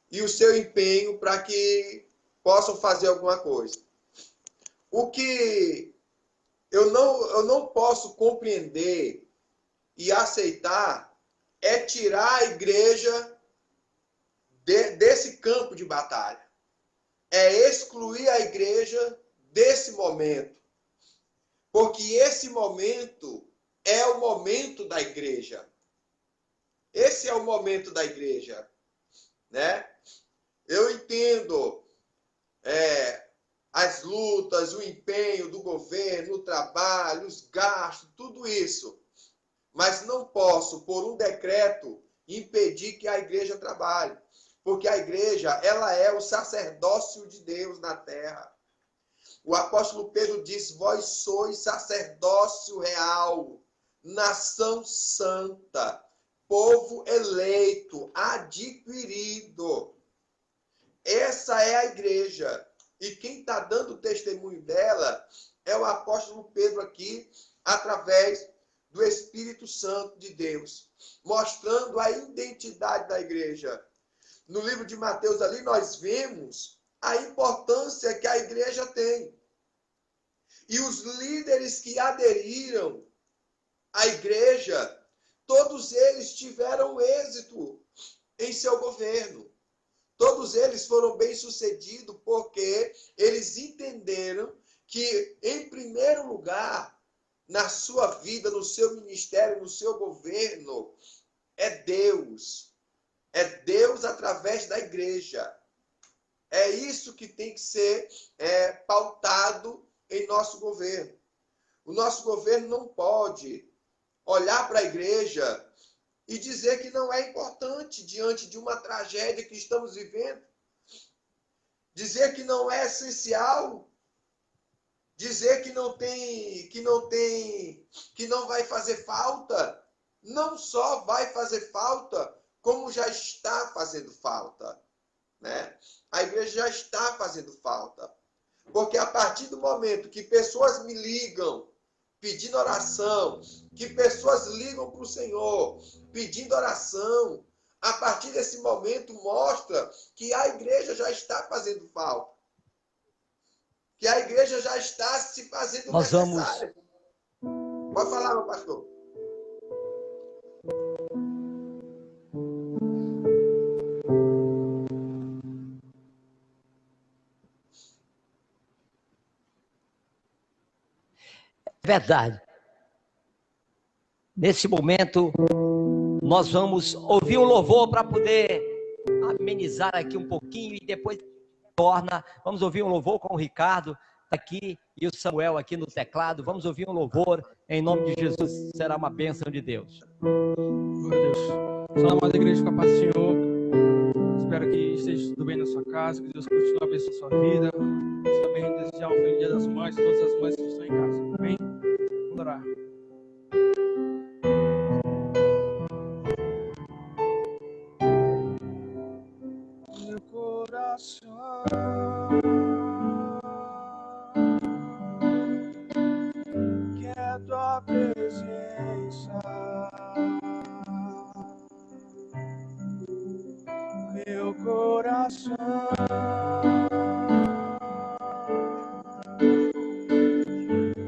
e o seu empenho para que possam fazer alguma coisa. O que eu não posso compreender e aceitar é tirar a igreja desse campo de batalha. É excluir a igreja desse momento. Porque esse momento é o momento da igreja. Esse é o momento da igreja, né? Eu entendo as lutas, o empenho do governo, o trabalho, os gastos, tudo isso. Mas não posso, por um decreto, impedir que a igreja trabalhe. Porque a igreja, ela é o sacerdócio de Deus na terra. O apóstolo Pedro diz: vós sois sacerdócio real, nação santa, povo eleito, adquirido. Essa é a igreja. E quem está dando testemunho dela é o apóstolo Pedro aqui, através do Espírito Santo de Deus, mostrando a identidade da igreja. No livro de Mateus ali nós vemos a importância que a igreja tem. E os líderes que aderiram à igreja, todos eles tiveram êxito em seu governo. Todos eles foram bem-sucedidos porque eles entenderam que, em primeiro lugar, na sua vida, no seu ministério, no seu governo, é Deus. É Deus através da igreja. É isso que tem que ser pautado em nosso governo. O nosso governo não pode olhar para a igreja e dizer que não é importante diante de uma tragédia que estamos vivendo. Dizer que não é essencial. Dizer que não vai fazer falta. Não só vai fazer falta, como já está fazendo falta, né? A igreja já está fazendo falta. Porque a partir do momento que pessoas me ligam pedindo oração, que pessoas ligam para o Senhor pedindo oração, a partir desse momento mostra que a igreja já está fazendo falta. Que a igreja já está se fazendo necessária. Pode falar, meu pastor. Verdade. Nesse momento, nós vamos ouvir um louvor para poder amenizar aqui um pouquinho e depois torna. Vamos ouvir um louvor com o Ricardo aqui e o Samuel aqui no teclado. Vamos ouvir um louvor em nome de Jesus. Será uma bênção de Deus. Glória a Deus. Só amada igreja, com a paz do Senhor. Espero que esteja tudo bem na sua casa, que Deus continue abençoando a sua vida. Também desejar um feliz dia das mães, todas as mães que estão em casa. Amém? Vamos orar. Meu coração quer tua presença. Meu coração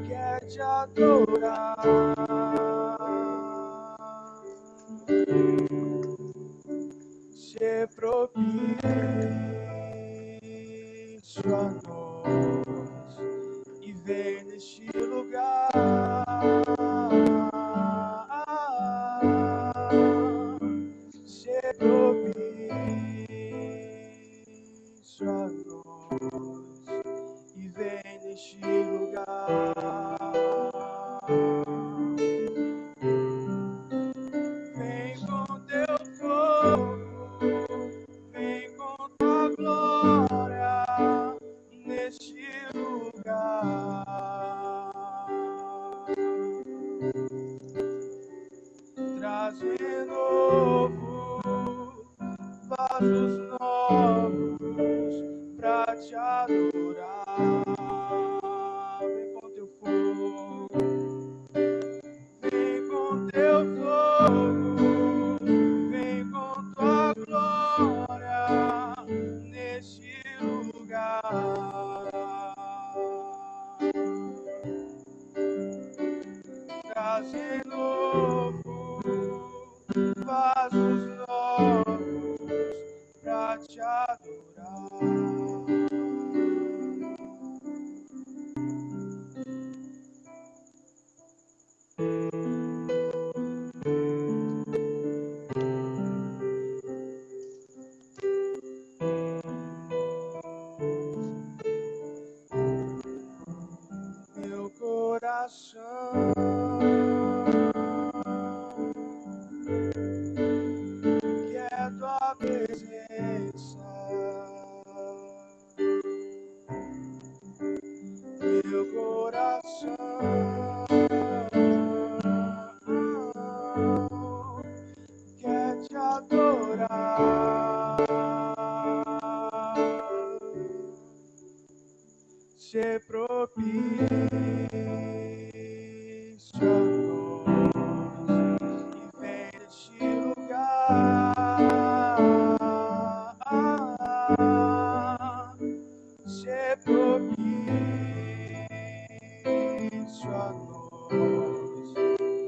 quer te adorar. Ser propício a nós e vem neste lugar. Traz de novo vasos novos pra te adorar. Vem com teu fogo, vem com teu fogo, vem com tua glória neste lugar. Traz de novo vasos novos pra te adorar. Meu coração quer tua presença. Meu coração quer te adorar. Ser propício a nós e vem neste lugar. Ser propício a nós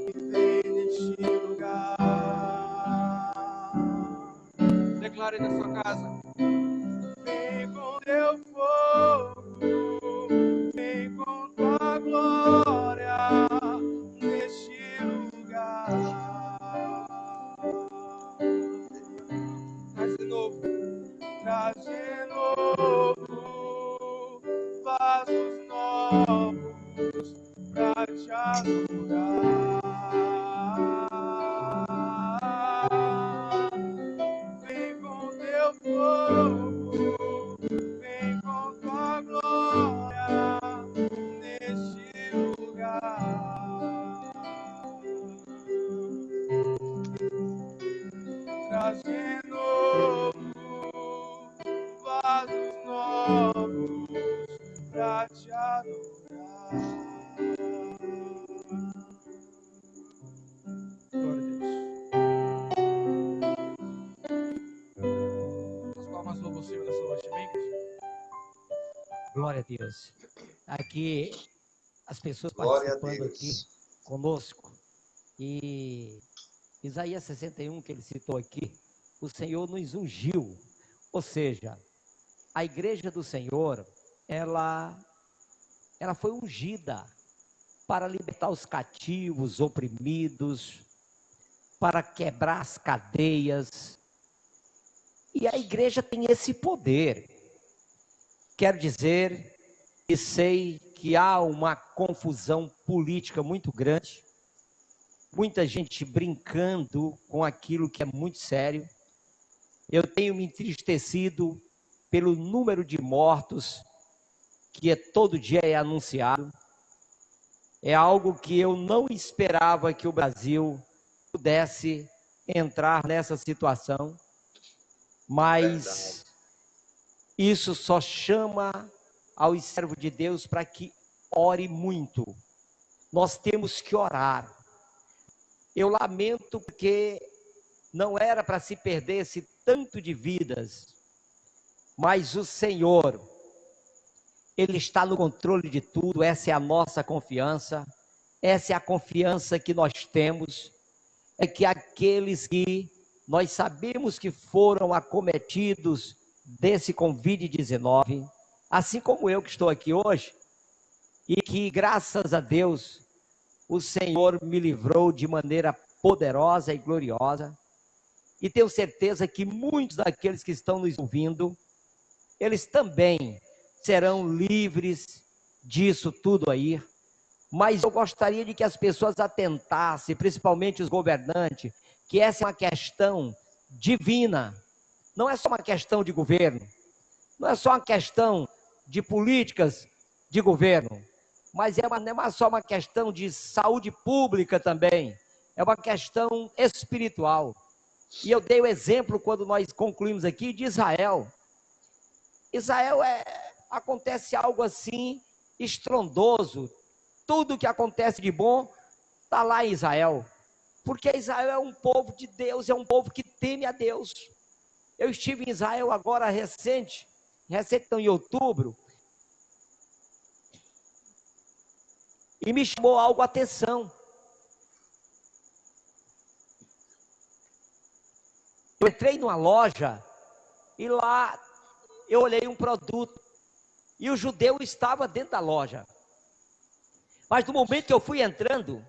e vem neste lugar. Declare na sua casa. Vem com teu fogo, vem com tua glória neste lugar. Traz de novo vasos novos pra te adorar. Vem com teu fogo, vem com tua glória neste lugar. Traz de novo vasos novos pra te adorar. Glória a Deus. As palmas louvam o Senhor nessa noite, amém? Glória a Deus. Aqui, as pessoas Glória a participando Deus. aqui conosco. E Isaías 61, que ele citou aqui, o Senhor nos ungiu. Ou seja, a igreja do Senhor, ela foi ungida para libertar os cativos, oprimidos, para quebrar as cadeias. E a igreja tem esse poder. Quero dizer que sei que há uma confusão política muito grande, muita gente brincando com aquilo que é muito sério. Eu tenho me entristecido pelo número de mortos que todo dia é anunciado. É algo que eu não esperava que o Brasil pudesse entrar nessa situação, mas isso só chama aos servos de Deus para que ore muito. Nós temos que orar. Eu lamento porque não era para se perder esse tanto de vidas, mas o Senhor, Ele está no controle de tudo. Essa é a nossa confiança, essa é a confiança que nós temos, é que aqueles que nós sabemos que foram acometidos desse Covid-19, assim como eu que estou aqui hoje, e que graças a Deus o Senhor me livrou de maneira poderosa e gloriosa, e tenho certeza que muitos daqueles que estão nos ouvindo, eles também serão livres disso tudo aí. Mas eu gostaria de que as pessoas atentassem, principalmente os governantes, que essa é uma questão divina, não é só uma questão de governo, não é só uma questão de políticas de governo, mas não é só uma questão de saúde pública também, é uma questão espiritual. E eu dei o exemplo, quando nós concluímos aqui, de Israel. Israel acontece algo assim, estrondoso. Tudo que acontece de bom está lá em Israel. Porque Israel é um povo de Deus, é um povo que teme a Deus. Eu estive em Israel agora recente então, em outubro, e me chamou algo a atenção. Eu entrei numa loja e lá eu olhei um produto e o judeu estava dentro da loja. Mas no momento que eu fui entrando,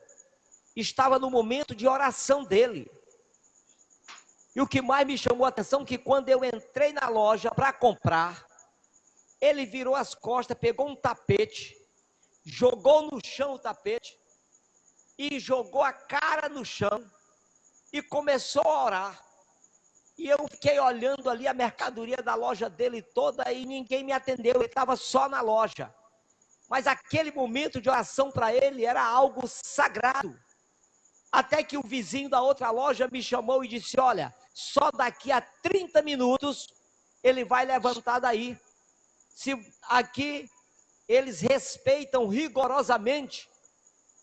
estava no momento de oração dele. E o que mais me chamou a atenção é que quando eu entrei na loja para comprar, ele virou as costas, pegou um tapete, jogou no chão o tapete e jogou a cara no chão e começou a orar. E eu fiquei olhando ali a mercadoria da loja dele toda e ninguém me atendeu, ele estava só na loja. Mas aquele momento de oração para ele era algo sagrado. Até que o vizinho da outra loja me chamou e disse: olha, só daqui a 30 minutos ele vai levantar daí. Se aqui eles respeitam rigorosamente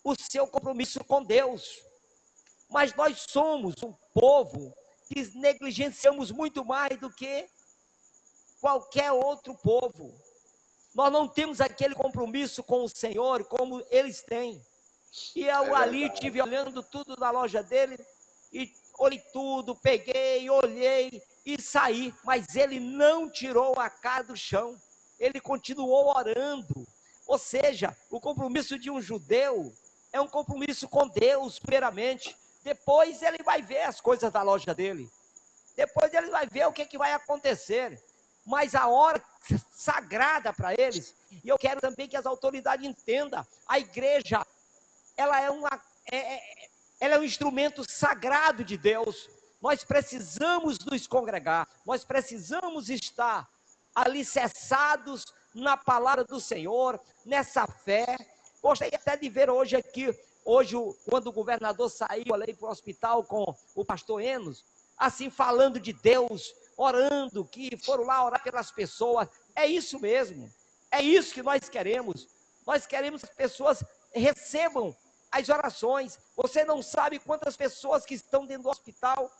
o seu compromisso com Deus. Mas nós somos um povo que negligenciamos muito mais do que qualquer outro povo. Nós não temos aquele compromisso com o Senhor como eles têm. E eu ali estive olhando tudo na loja dele, e olhei tudo, peguei, olhei e saí. Mas ele não tirou a cara do chão, ele continuou orando. Ou seja, o compromisso de um judeu é um compromisso com Deus, primeiramente. Depois ele vai ver as coisas da loja dele. Depois ele vai ver o que vai acontecer. Mas a hora sagrada para eles, e eu quero também que as autoridades entendam, a igreja, ela é um instrumento sagrado de Deus. Nós precisamos nos congregar, nós precisamos estar alicerçados na palavra do Senhor, nessa fé. Gostaria até de ver hoje aqui, quando o governador saiu ali para o hospital com o pastor Enos, assim falando de Deus, orando, que foram lá orar pelas pessoas. É isso mesmo, é isso que nós queremos. Nós queremos que as pessoas recebam as orações. Você não sabe quantas pessoas que estão dentro do hospital,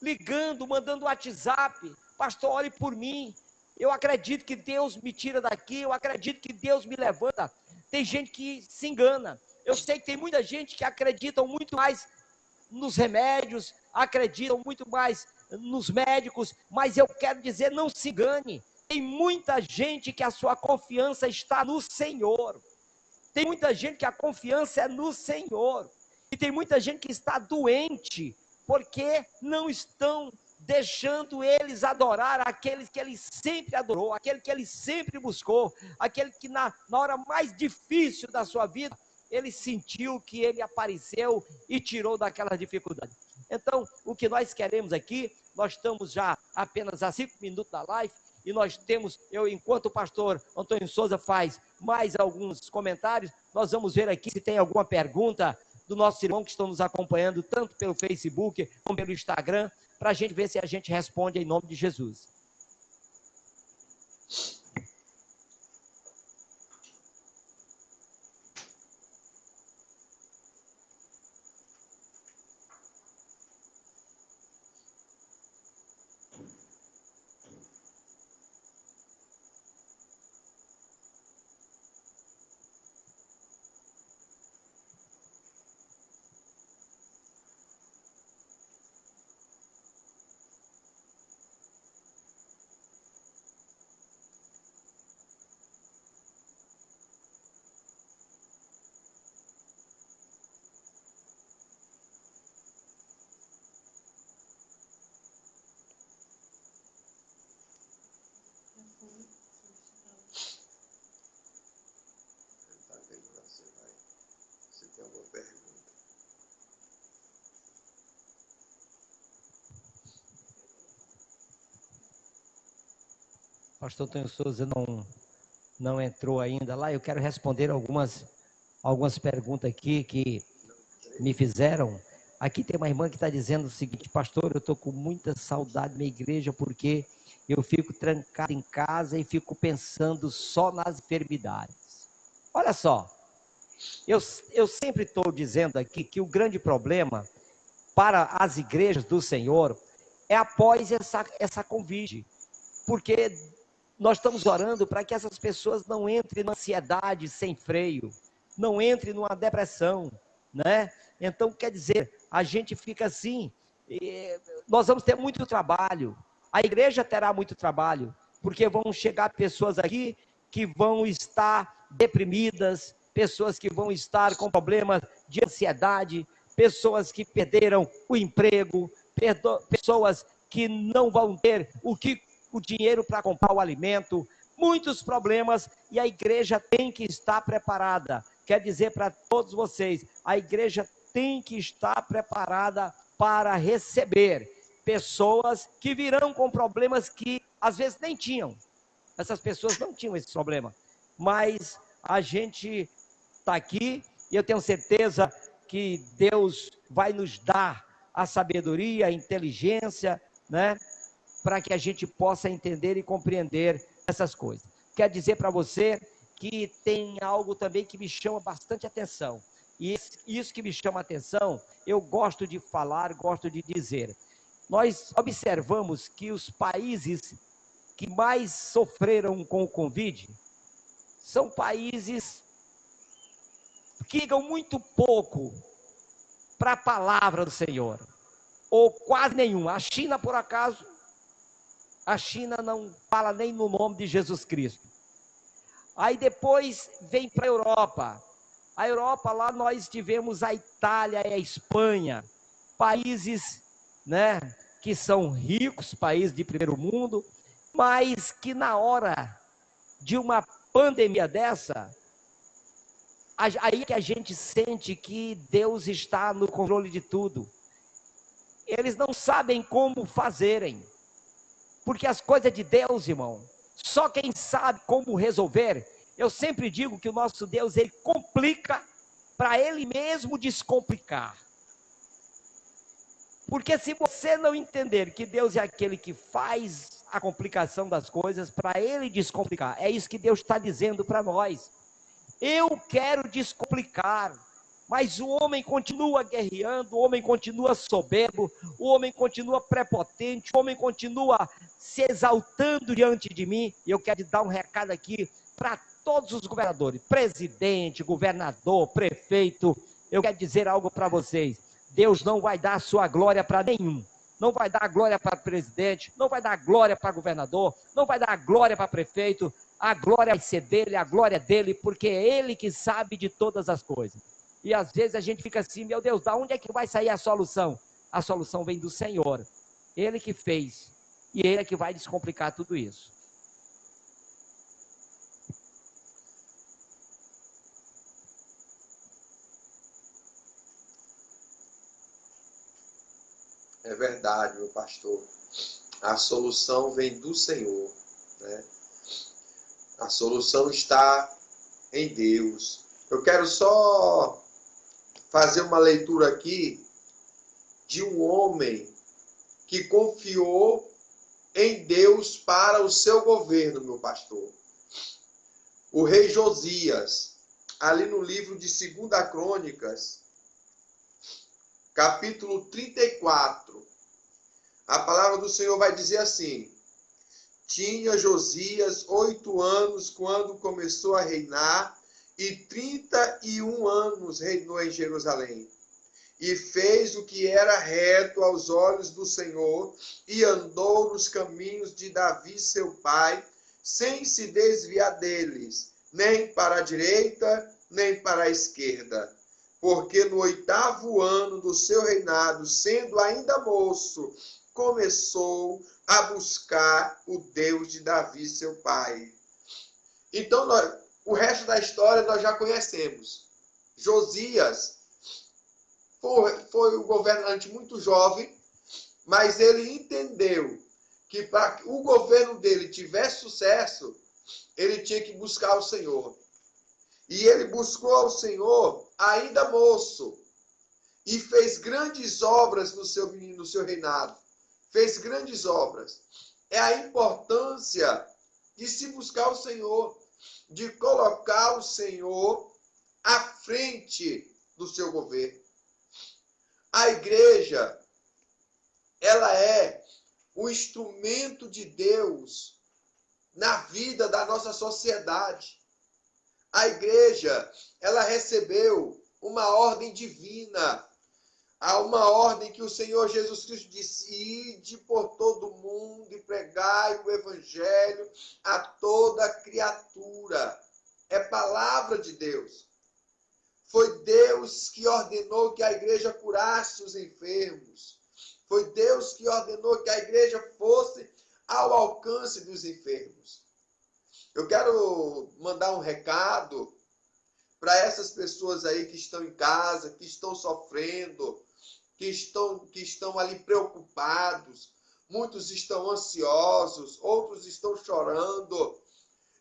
ligando, mandando WhatsApp: pastor, ore por mim, eu acredito que Deus me tira daqui, eu acredito que Deus me levanta. Tem gente que se engana. Eu sei que tem muita gente que acredita muito mais nos remédios, acreditam muito mais nos médicos, mas eu quero dizer, não se engane. Tem muita gente que a sua confiança está no Senhor. Tem muita gente que a confiança é no Senhor. E tem muita gente que está doente, porque não estão deixando eles adorar aqueles que ele sempre adorou, aquele que ele sempre buscou, aquele que na hora mais difícil da sua vida, ele sentiu que ele apareceu e tirou daquela dificuldade. Então, o que nós queremos aqui, nós estamos já apenas a 5 minutos da live, e nós temos, enquanto o pastor Antônio Souza faz mais alguns comentários, nós vamos ver aqui se tem alguma pergunta do nosso irmão que estão nos acompanhando, tanto pelo Facebook como pelo Instagram, para a gente ver se a gente responde em nome de Jesus. Você tem alguma pergunta? Pastor Antônio Souza não entrou ainda lá. Eu quero responder algumas perguntas aqui que me fizeram. Aqui tem uma irmã que está dizendo o seguinte: pastor, eu estou com muita saudade da minha igreja porque eu fico trancado em casa e fico pensando só nas enfermidades. Olha só, eu sempre estou dizendo aqui que o grande problema para as igrejas do Senhor é após essa Covid, porque nós estamos orando para que essas pessoas não entrem numa ansiedade sem freio, não entrem numa depressão, né? Então, quer dizer, a gente fica assim, nós vamos ter muito trabalho, a igreja terá muito trabalho, porque vão chegar pessoas aqui que vão estar deprimidas, pessoas que vão estar com problemas de ansiedade, pessoas que perderam o emprego, pessoas que não vão ter o dinheiro para comprar o alimento, muitos problemas, e a igreja tem que estar preparada. Quer dizer para todos vocês, a igreja tem que estar preparada para receber pessoas que virão com problemas que às vezes nem tinham. Essas pessoas não tinham esse problema, mas a gente está aqui e eu tenho certeza que Deus vai nos dar a sabedoria, a inteligência, né, para que a gente possa entender e compreender essas coisas. Quero dizer para você que tem algo também que me chama bastante atenção. E isso que me chama a atenção, eu gosto de falar, gosto de dizer. Nós observamos que os países que mais sofreram com o Covid são países que ligam muito pouco para a palavra do Senhor, ou quase nenhum. A China, por acaso, a China não fala nem no nome de Jesus Cristo. Aí depois vem para a Europa. A Europa, lá nós tivemos a Itália e a Espanha, países, né, que são ricos, países de primeiro mundo, mas que na hora de uma pandemia dessa, aí que a gente sente que Deus está no controle de tudo. Eles não sabem como fazerem, porque as coisas de Deus, irmão, só quem sabe como resolver. Eu sempre digo que o nosso Deus, ele complica para ele mesmo descomplicar. Porque se você não entender que Deus é aquele que faz a complicação das coisas, para ele descomplicar, é isso que Deus está dizendo para nós. Eu quero descomplicar, mas o homem continua guerreando, o homem continua soberbo, o homem continua prepotente, o homem continua se exaltando diante de mim. E eu quero dar um recado aqui para todos os governadores, presidente, governador, prefeito. Eu quero dizer algo para vocês: Deus não vai dar a sua glória para nenhum. Não vai dar glória para presidente, não vai dar glória para governador, não vai dar glória para prefeito. A glória vai ser dele, a glória é dele, porque é ele que sabe de todas as coisas. E às vezes a gente fica assim: meu Deus, da onde é que vai sair a solução? A solução vem do Senhor. Ele que fez, e ele é que vai descomplicar tudo isso. É verdade, meu pastor. A solução vem do Senhor, né? A solução está em Deus. Eu quero só fazer uma leitura aqui de um homem que confiou em Deus para o seu governo, meu pastor. O rei Josias, ali no livro de 2 Crônicas, capítulo 34, a palavra do Senhor vai dizer assim: tinha Josias 8 anos quando começou a reinar, e 31 anos reinou em Jerusalém. E fez o que era reto aos olhos do Senhor, e andou nos caminhos de Davi seu pai, sem se desviar deles, nem para a direita, nem para a esquerda. Porque no 8º ano do seu reinado, sendo ainda moço, começou a buscar o Deus de Davi, seu pai. Então, o resto da história nós já conhecemos. Josias foi um governante muito jovem, mas ele entendeu que para que o governo dele tivesse sucesso, ele tinha que buscar o Senhor. E ele buscou ao Senhor ainda moço. E fez grandes obras no seu reinado. Fez grandes obras. É a importância de se buscar o Senhor, de colocar o Senhor à frente do seu governo. A igreja, ela é o instrumento de Deus na vida da nossa sociedade. A igreja, ela recebeu uma ordem divina. Há uma ordem que o Senhor Jesus Cristo disse: ide por todo mundo e pregai o evangelho a toda criatura. É palavra de Deus. Foi Deus que ordenou que a igreja curasse os enfermos. Foi Deus que ordenou que a igreja fosse ao alcance dos enfermos. Eu quero mandar um recado para essas pessoas aí que estão em casa, que estão sofrendo, que estão ali preocupados. Muitos estão ansiosos, outros estão chorando.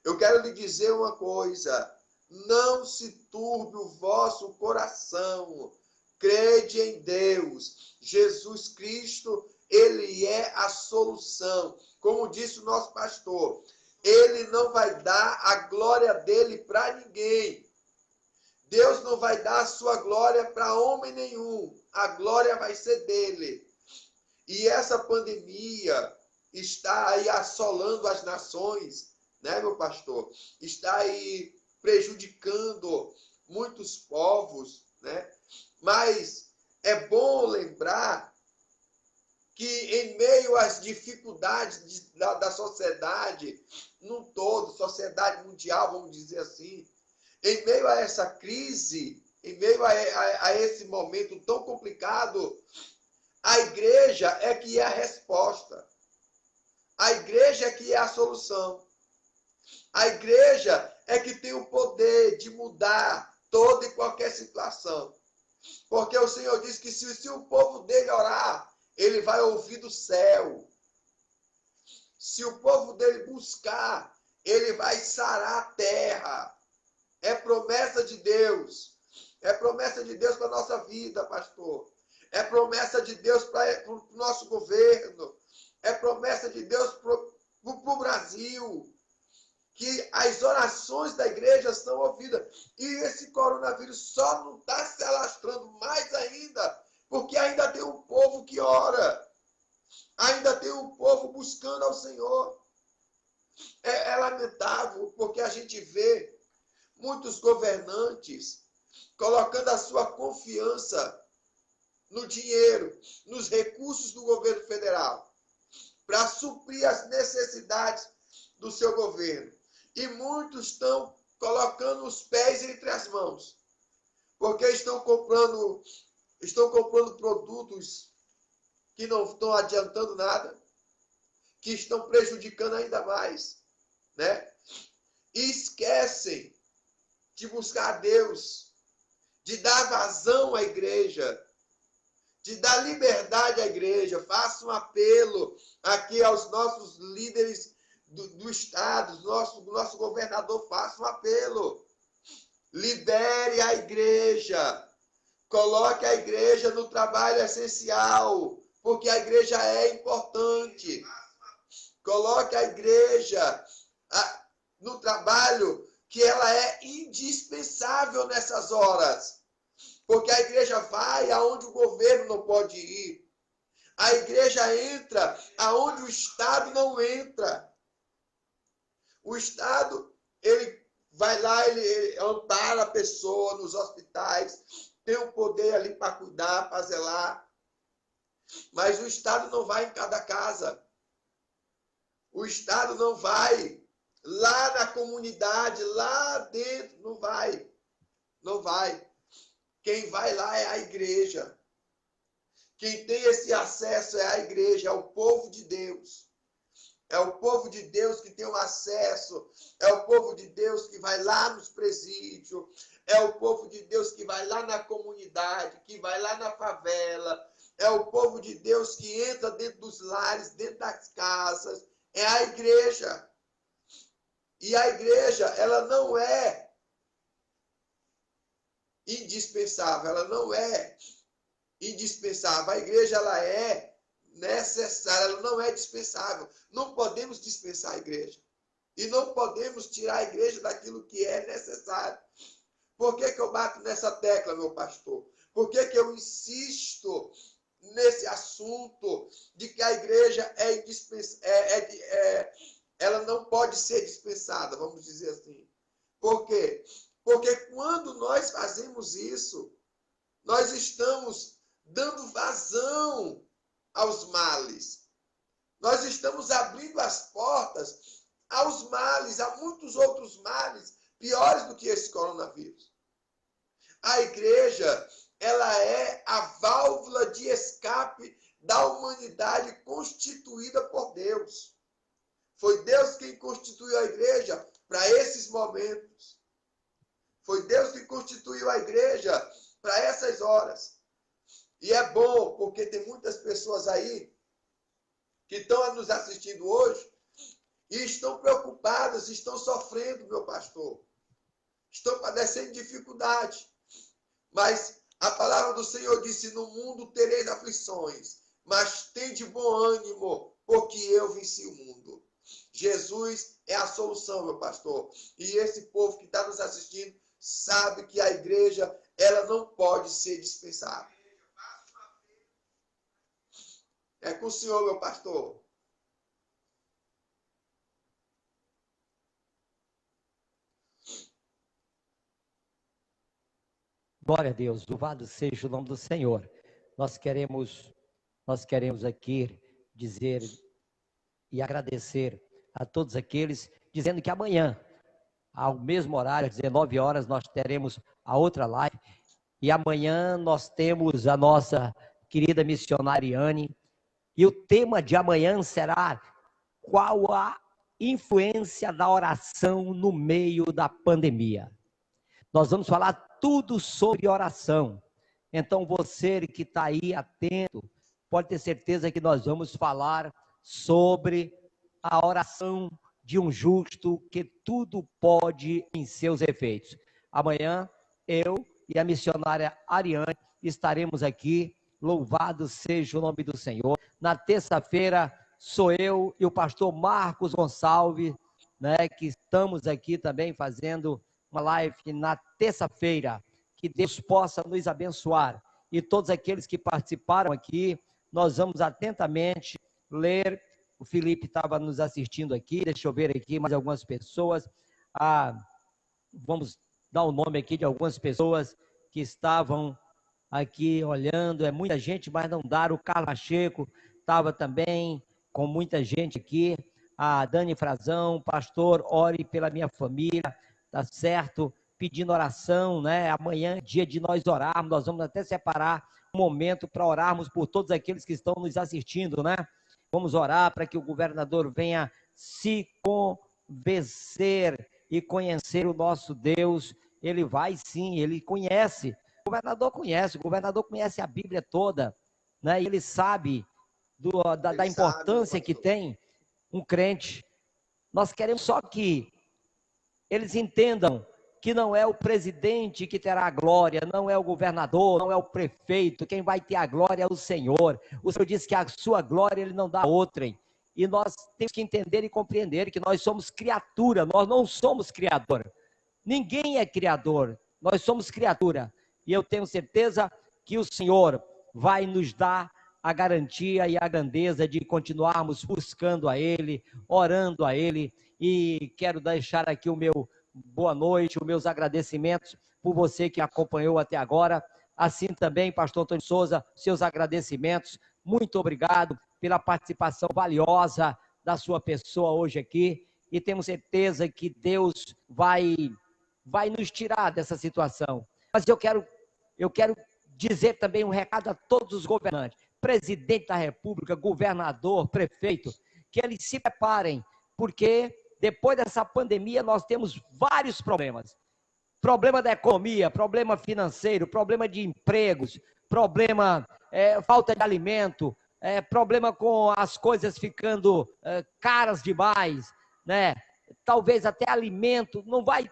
Eu quero lhe dizer uma coisa: não se turbe o vosso coração. Crede em Deus. Jesus Cristo, ele é a solução. Como disse o nosso pastor, ele não vai dar a glória dele para ninguém. Deus não vai dar a sua glória para homem nenhum. A glória vai ser dele. E essa pandemia está aí assolando as nações, né, meu pastor? Está aí prejudicando muitos povos, né? Mas é bom lembrar que em meio às dificuldades da sociedade, num todo, sociedade mundial, vamos dizer assim, em meio a essa crise, em meio a esse momento tão complicado, a igreja é que é a resposta. A igreja é que é a solução. A igreja é que tem o poder de mudar toda e qualquer situação. Porque o Senhor diz que se o povo dele orar, ele vai ouvir do céu. Se o povo dele buscar, ele vai sarar a terra. É promessa de Deus. É promessa de Deus para a nossa vida, pastor. É promessa de Deus para o nosso governo. É promessa de Deus para o Brasil. Que as orações da igreja são ouvidas. E esse coronavírus só não está se alastrando mais ainda, porque ainda tem um povo que ora. Ainda tem um povo buscando ao Senhor. É lamentável, porque a gente vê muitos governantes colocando a sua confiança no dinheiro, nos recursos do governo federal, para suprir as necessidades do seu governo. E muitos estão colocando os pés entre as mãos, porque estão comprando produtos que não estão adiantando nada, que estão prejudicando ainda mais, né? E esquecem de buscar a Deus, de dar vazão à igreja, de dar liberdade à igreja. Faço um apelo aqui aos nossos líderes do Estado, do nosso governador, faça um apelo. Libere a igreja. Coloque a igreja no trabalho essencial, porque a igreja é importante. Coloque a igreja no trabalho que ela é indispensável nessas horas. Porque a igreja vai aonde o governo não pode ir. A igreja entra aonde o Estado não entra. O Estado, ele vai lá, ele ampara a pessoa nos hospitais, tem o poder ali para cuidar, para zelar. Mas o Estado não vai em cada casa. O Estado não vai lá na comunidade, lá dentro, não vai. Não vai. Quem vai lá é a igreja. Quem tem esse acesso é a igreja, é o povo de Deus. É o povo de Deus que tem o acesso. É o povo de Deus que vai lá nos presídios. É o povo de Deus que vai lá na comunidade, que vai lá na favela. É o povo de Deus que entra dentro dos lares, dentro das casas. É a igreja. E a igreja, ela não é indispensável, ela não é indispensável. A igreja, ela é necessária, ela não é dispensável. Não podemos dispensar a igreja. E não podemos tirar a igreja daquilo que é necessário. Por que eu bato nessa tecla, meu pastor? Por que eu insisto nesse assunto de que a igreja ela não pode ser dispensada, vamos dizer assim. Por quê? Porque quando nós fazemos isso, nós estamos dando vazão aos males. Nós estamos abrindo as portas aos males, a muitos outros males piores do que esse coronavírus. A igreja, ela é a válvula de escape da humanidade constituída por Deus. Foi Deus quem constituiu a igreja para esses momentos. Foi Deus que constituiu a igreja para essas horas. E é bom, porque tem muitas pessoas aí que estão nos assistindo hoje e estão preocupadas, estão sofrendo, meu pastor. Estão padecendo dificuldade. Mas a palavra do Senhor disse, no mundo tereis aflições, mas tende bom ânimo, porque eu venci o mundo. Jesus é a solução, meu pastor. E esse povo que está nos assistindo sabe que a igreja, ela não pode ser dispensável. É com o Senhor, meu pastor. Glória a Deus, louvado seja o nome do Senhor. Nós queremos aqui dizer e agradecer a todos aqueles, dizendo que amanhã, ao mesmo horário, às 19 horas, nós teremos a outra live. E amanhã nós temos a nossa querida missionária Ariane. E o tema de amanhã será: qual a influência da oração no meio da pandemia? Nós vamos falar tudo sobre oração. Então você que está aí atento, pode ter certeza que nós vamos falar sobre a oração de um justo, que tudo pode em seus efeitos. Amanhã, eu e a missionária Ariane estaremos aqui, louvado seja o nome do Senhor. Na terça-feira, sou eu e o pastor Marcos Gonçalves, né, que estamos aqui também fazendo uma live na terça-feira. Que Deus possa nos abençoar. E todos aqueles que participaram aqui, nós vamos atentamente ler. O Felipe estava nos assistindo aqui, deixa eu ver aqui mais algumas pessoas. Vamos dar o nome aqui de algumas pessoas que estavam aqui olhando. É muita gente, mas não dá. O Carlos Pacheco estava também com muita gente aqui. A Dani Frazão, pastor, ore pela minha família, tá certo? Pedindo oração, né? Amanhã é dia de nós orarmos, nós vamos até separar um momento para orarmos por todos aqueles que estão nos assistindo, né? Vamos orar para que o governador venha se convencer e conhecer o nosso Deus. Ele vai sim, ele conhece. O governador conhece a Bíblia toda, né? E ele sabe da importância que tem um crente. Nós queremos só que eles entendam que não é o presidente que terá a glória, não é o governador, não é o prefeito, quem vai ter a glória é o Senhor. O Senhor disse que a sua glória ele não dá a outrem. E nós temos que entender e compreender que nós somos criatura, nós não somos criador. Ninguém é criador, nós somos criatura. E eu tenho certeza que o Senhor vai nos dar a garantia e a grandeza de continuarmos buscando a Ele, orando a Ele. E quero deixar aqui o meu boa noite, os meus agradecimentos por você que acompanhou até agora. Assim também, pastor Antônio Souza, seus agradecimentos. Muito obrigado pela participação valiosa da sua pessoa hoje aqui. E temos certeza que Deus vai nos tirar dessa situação. Mas eu quero dizer também um recado a todos os governantes, presidente da República, governador, prefeito, que eles se preparem, porque depois dessa pandemia nós temos vários problemas. Problema da economia, problema financeiro, problema de empregos, problema, falta de alimento, problema com as coisas ficando caras demais, né? talvez até alimento, não vai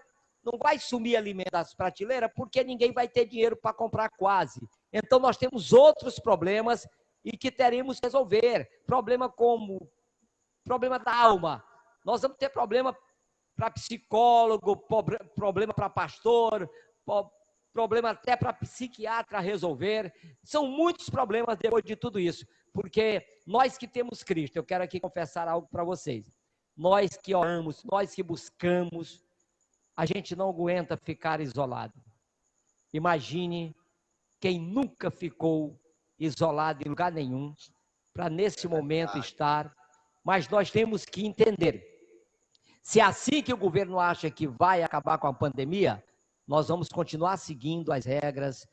sumir alimento das prateleiras, porque ninguém vai ter dinheiro para comprar quase. Então, nós temos outros problemas e que teremos que resolver. Problema como problema da alma. Nós vamos ter problema para psicólogo, problema para pastor, problema até para psiquiatra resolver. São muitos problemas depois de tudo isso, porque nós que temos Cristo, eu quero aqui confessar algo para vocês. Nós que oramos, nós que buscamos, a gente não aguenta ficar isolado. Imagine quem nunca ficou isolado em lugar nenhum, para nesse momento estar, mas nós temos que entender, se é assim que o governo acha que vai acabar com a pandemia, nós vamos continuar seguindo as regras,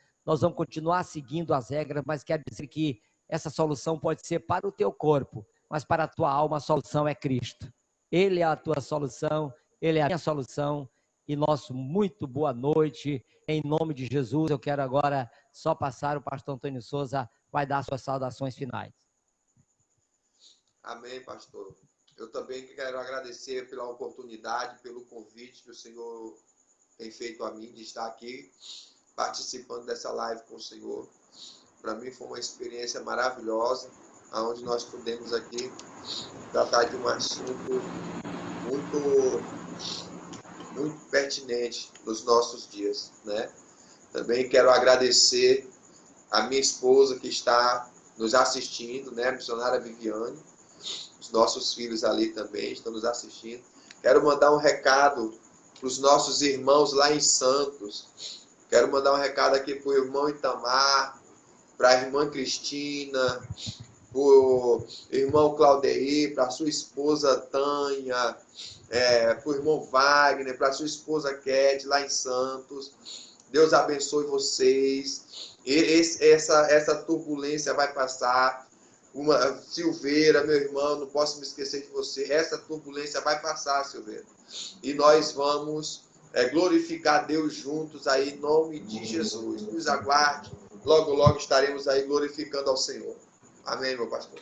mas quer dizer que essa solução pode ser para o teu corpo, mas para a tua alma a solução é Cristo. Ele é a tua solução, Ele é a minha solução, e nosso muito boa noite, em nome de Jesus. Eu quero agora só passar, o pastor Antônio Souza vai dar suas saudações finais. Amém, pastor. Eu também quero agradecer pela oportunidade, pelo convite que o Senhor tem feito a mim de estar aqui, participando dessa live com o Senhor. Para mim foi uma experiência maravilhosa, onde nós pudemos aqui tratar de um assunto muito pertinente nos nossos dias, né? Também quero agradecer a minha esposa que está nos assistindo, né? A missionária Viviane. Os nossos filhos ali também estão nos assistindo. Quero mandar um recado para os nossos irmãos lá em Santos. Quero mandar um recado aqui para o irmão Itamar, para a irmã Cristina, para o irmão Claudeir, para a sua esposa Tânia, para o irmão Wagner, para a sua esposa Cat, lá em Santos. Deus abençoe vocês. Essa turbulência vai passar. Silveira, meu irmão, não posso me esquecer de você. Essa turbulência vai passar, Silveira. E nós vamos glorificar Deus juntos aí, em nome de Jesus. Nos aguarde. Logo, logo estaremos aí glorificando ao Senhor. Amém, meu pastor.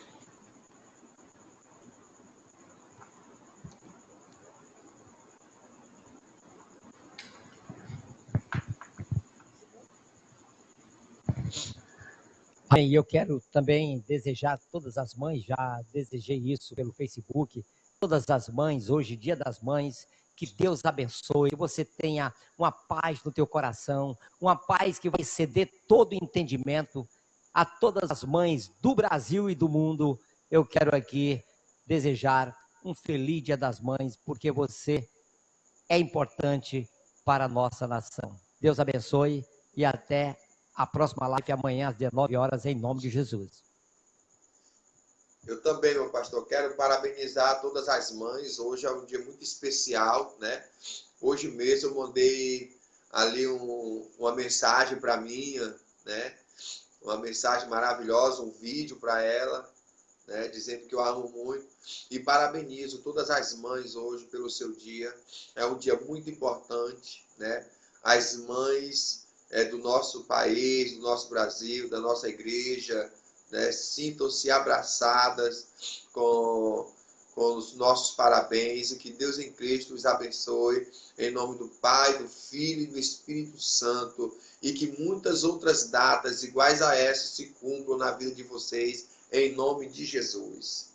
Bem, eu quero também desejar a todas as mães, já desejei isso pelo Facebook, todas as mães, hoje, Dia das Mães, que Deus abençoe, que você tenha uma paz no teu coração, uma paz que vai exceder todo entendimento. A todas as mães do Brasil e do mundo, eu quero aqui desejar um feliz Dia das Mães, porque você é importante para a nossa nação. Deus abençoe e até a próxima live amanhã às 19 horas, em nome de Jesus. Eu também, meu pastor, quero parabenizar todas as mães. Hoje é um dia muito especial, né? Hoje mesmo eu mandei ali uma mensagem para minha, né? Uma mensagem maravilhosa, um vídeo para ela, né? Dizendo que eu amo muito. E parabenizo todas as mães hoje pelo seu dia. É um dia muito importante, né? As mães do nosso país, do nosso Brasil, da nossa igreja, né? Sintam-se abraçadas com os nossos parabéns e que Deus em Cristo os abençoe em nome do Pai, do Filho e do Espírito Santo, e que muitas outras datas iguais a essa se cumpram na vida de vocês em nome de Jesus.